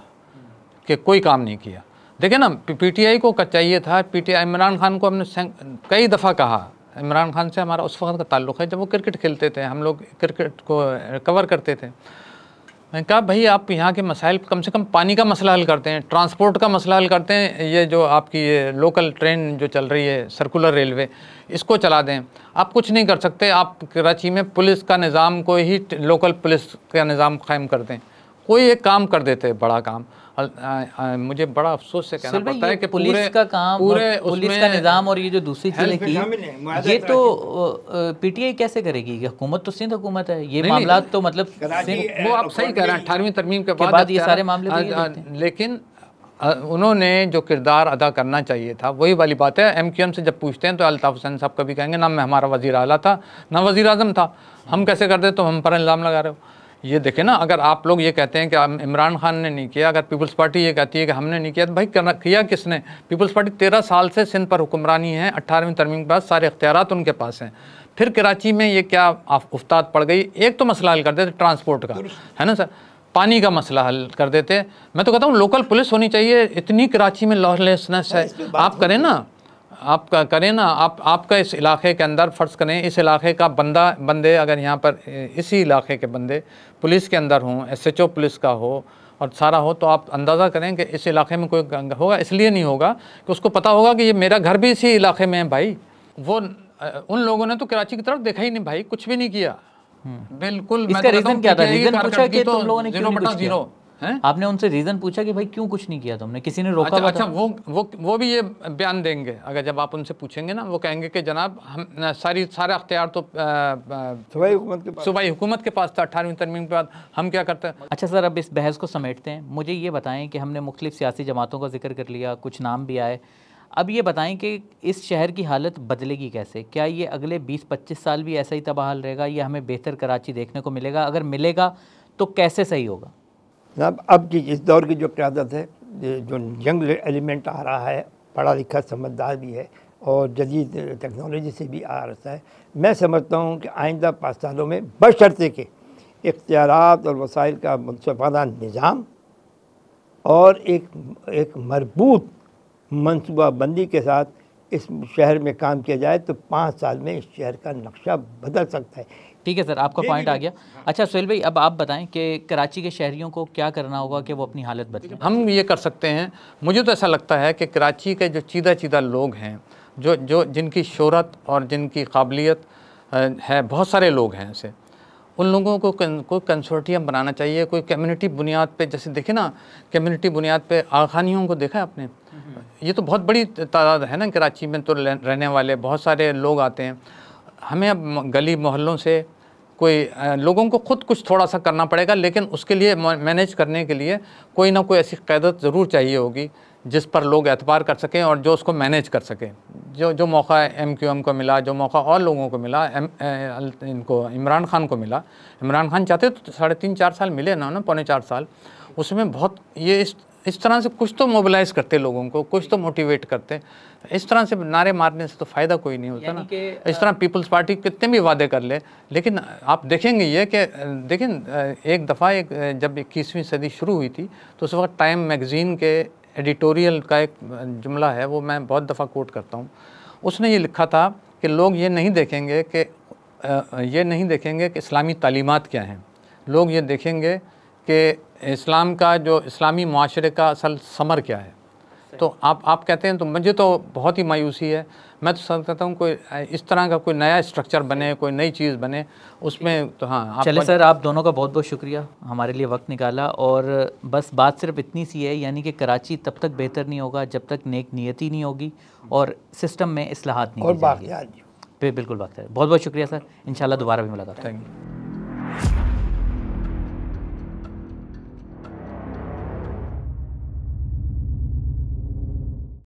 कि कोई काम नहीं किया। देखिए ना, पीटीआई को चाहिए था, पीटीआई इमरान खान को हमने कई दफ़ा कहा, इमरान खान से हमारा उस वक्त का ताल्लुक़ है जब वो क्रिकेट खेलते थे, हम लोग क्रिकेट को कवर करते थे। मैंने कहा भाई आप यहाँ के मसाइल कम से कम पानी का मसला हल करते हैं, ट्रांसपोर्ट का मसला हल करते हैं, ये जो आपकी ये लोकल ट्रेन जो चल रही है, सर्कुलर रेलवे, इसको चला दें। आप कुछ नहीं कर सकते, आप कराची में पुलिस का निज़ाम को ही लोकल पुलिस का निज़ाम कायम कर दें, कोई एक काम कर देते बड़ा काम। मुझे बड़ा अफसोस से कहना पड़ता है कि पुलिस का काम, पुलिस का निज़ाम और ये जो दूसरी चीज़ें की, ये तो पीटीआई कैसे करेगी? हुकूमत तो सिंध हुकूमत है, ये मामला तो मतलब वो आप सही कह रहे हैं, 18वीं तरमीम के बाद ये सारे मामले। लेकिन उन्होंने जो किरदार अदा करना चाहिए था वही वाली बात है। एमक्यूएम से जब पूछते हैं तो अल्ताफ़ हुसैन साहब कभी कहेंगे ना हमारा वज़ीर आला था, ना वज़ीर आज़म था, हम कैसे करते, तो हम पर इल्ज़ाम लगा रहे हो। ये देखें ना, अगर आप लोग ये कहते हैं कि इमरान खान ने नहीं किया, अगर पीपल्स पार्टी ये कहती है कि हमने नहीं किया, तो भाई किया किसने? पीपल्स पार्टी 13 साल से सिंध पर हुक्मरानी है, 18वीं तरमीम के बाद सारे इख्तियारात उनके पास हैं। फिर कराची में ये क्या उफ्ताद पड़ गई? एक तो मसला हल कर देते ट्रांसपोर्ट का, है ना सर, पानी का मसला हल कर देते। मैं तो कहता हूँ लोकल पुलिस होनी चाहिए। इतनी कराची में लॉलेसनेस है, आप करें ना, आपका इस इलाके के अंदर फ़र्ज़ करें, इस इलाके का बंदे अगर यहाँ पर इसी इलाके के बंदे पुलिस के अंदर हों, SHO पुलिस का हो और सारा हो, तो आप अंदाज़ा करें कि इस इलाके में कोई होगा। इसलिए नहीं होगा कि उसको पता होगा कि ये मेरा घर भी इसी इलाके में है भाई। वो उन लोगों ने तो कराची की तरफ देखा ही नहीं भाई, कुछ भी नहीं किया। बिल्कुल। इसका रीज़न क्या था? रीज़न पूछा कि तुम लोगों ने क्यों नहीं कुछ किया? आपने उनसे रीज़न पूछा कि भाई क्यों कुछ नहीं किया तुमने, किसी ने रोका? अच्छा, वो भी ये बयान देंगे। अगर जब आप उनसे पूछेंगे ना, वो कहेंगे कि जनाब हम सारा अख्तियार तो सूबाई हुकूमत के पास था 18वीं तरमीम के बाद, हम क्या करते हैं। अच्छा सर, अब इस बहस को समेटते हैं। मुझे ये बताएं कि हमने मुख्तलिफ सियासी जमातों का जिक्र कर लिया, कुछ नाम भी आए। अब ये बताएं कि इस शहर की हालत बदलेगी कैसे? क्या ये अगले 20-25 साल भी ऐसा ही तबाहाल रहेगा या हमें बेहतर कराची देखने को मिलेगा? अगर मिलेगा तो कैसे सही होगा? जनाब, अब की इस दौर की जो क़यादत है, जो यंग एलिमेंट आ रहा है, पढ़ा लिखा समझदार भी है और जदीद टेक्नोलॉजी से भी आ रहा है, मैं समझता हूँ कि आइंदा 5 सालों में बशर्ते के इख्तियारात और वसाइल का मुनसिफाना निज़ाम और एक मरबूत मनसूबाबंदी के साथ इस शहर में काम किया जाए तो 5 साल में इस शहर का नक्शा बदल सकता है। ठीक है सर, आपका पॉइंट आ गया। अच्छा सुहेल भाई, अब आप बताएं कि कराची के शहरियों को क्या करना होगा कि वो अपनी हालत बदलें? हम ये कर सकते हैं। मुझे तो ऐसा लगता है कि कराची के जो चीदा लोग हैं, जो जिनकी शोहरत और जिनकी काबिलियत है, बहुत सारे लोग हैं ऐसे, उन लोगों को कोई कंसोर्टियम बनाना चाहिए, कोई कम्युनिटी बुनियाद पे। जैसे देखे ना, कम्युनिटी बुनियाद पे आखानियों को देखा है आपने? ये तो बहुत बड़ी तादाद है ना कराची में, तो रहने वाले बहुत सारे लोग आते हैं। हमें अब गली मोहल्लों से कोई लोगों को खुद कुछ थोड़ा सा करना पड़ेगा, लेकिन उसके लिए मैनेज करने के लिए कोई ना कोई ऐसी क़यादत ज़रूर चाहिए होगी जिस पर लोग एतबार कर सकें और जो उसको मैनेज कर सकें। जो मौका MQM को मिला, जो मौका और लोगों को मिला, इनको इमरान खान को मिला। इमरान खान चाहते तो 3.5-4 साल मिले ना, 3.25 साल। उसमें बहुत ये इस तरह से कुछ तो मोबिलाइज़ करते लोगों को, कुछ तो मोटिवेट करते। इस तरह से नारे मारने से तो फ़ायदा कोई नहीं होता ना। इस तरह पीपल्स पार्टी कितने भी वादे कर ले, लेकिन आप देखेंगे ये कि एक दफ़ा जब 21वीं सदी शुरू हुई थी तो उस वक्त टाइम मैगज़ीन के एडिटोरियल का एक जुमला है, वो मैं बहुत दफ़ा कोट करता हूँ। उसने ये लिखा था कि लोग ये नहीं देखेंगे कि इस्लामी तालीमात क्या हैं, लोग ये देखेंगे कि इस्लाम का जो इस्लामी मुआशरे का असल समर क्या है। तो आप कहते हैं, तो मुझे तो बहुत ही मायूसी है। मैं तो समझ कहता हूँ कोई इस तरह का कोई नया स्ट्रक्चर बने, कोई नई चीज़ बने उसमें। तो हाँ, चले सर, आप दोनों का बहुत बहुत शुक्रिया, हमारे लिए वक्त निकाला। और बस बात सिर्फ इतनी सी है, यानी कि कराची तब तक बेहतर नहीं होगा जब तक नेक नियति नहीं होगी और सिस्टम में इस्लाहात नहीं और बाकी। बिल्कुल बात है। बहुत बहुत शुक्रिया सर, इंशाल्लाह दोबारा भी मुलाकात। Thank you.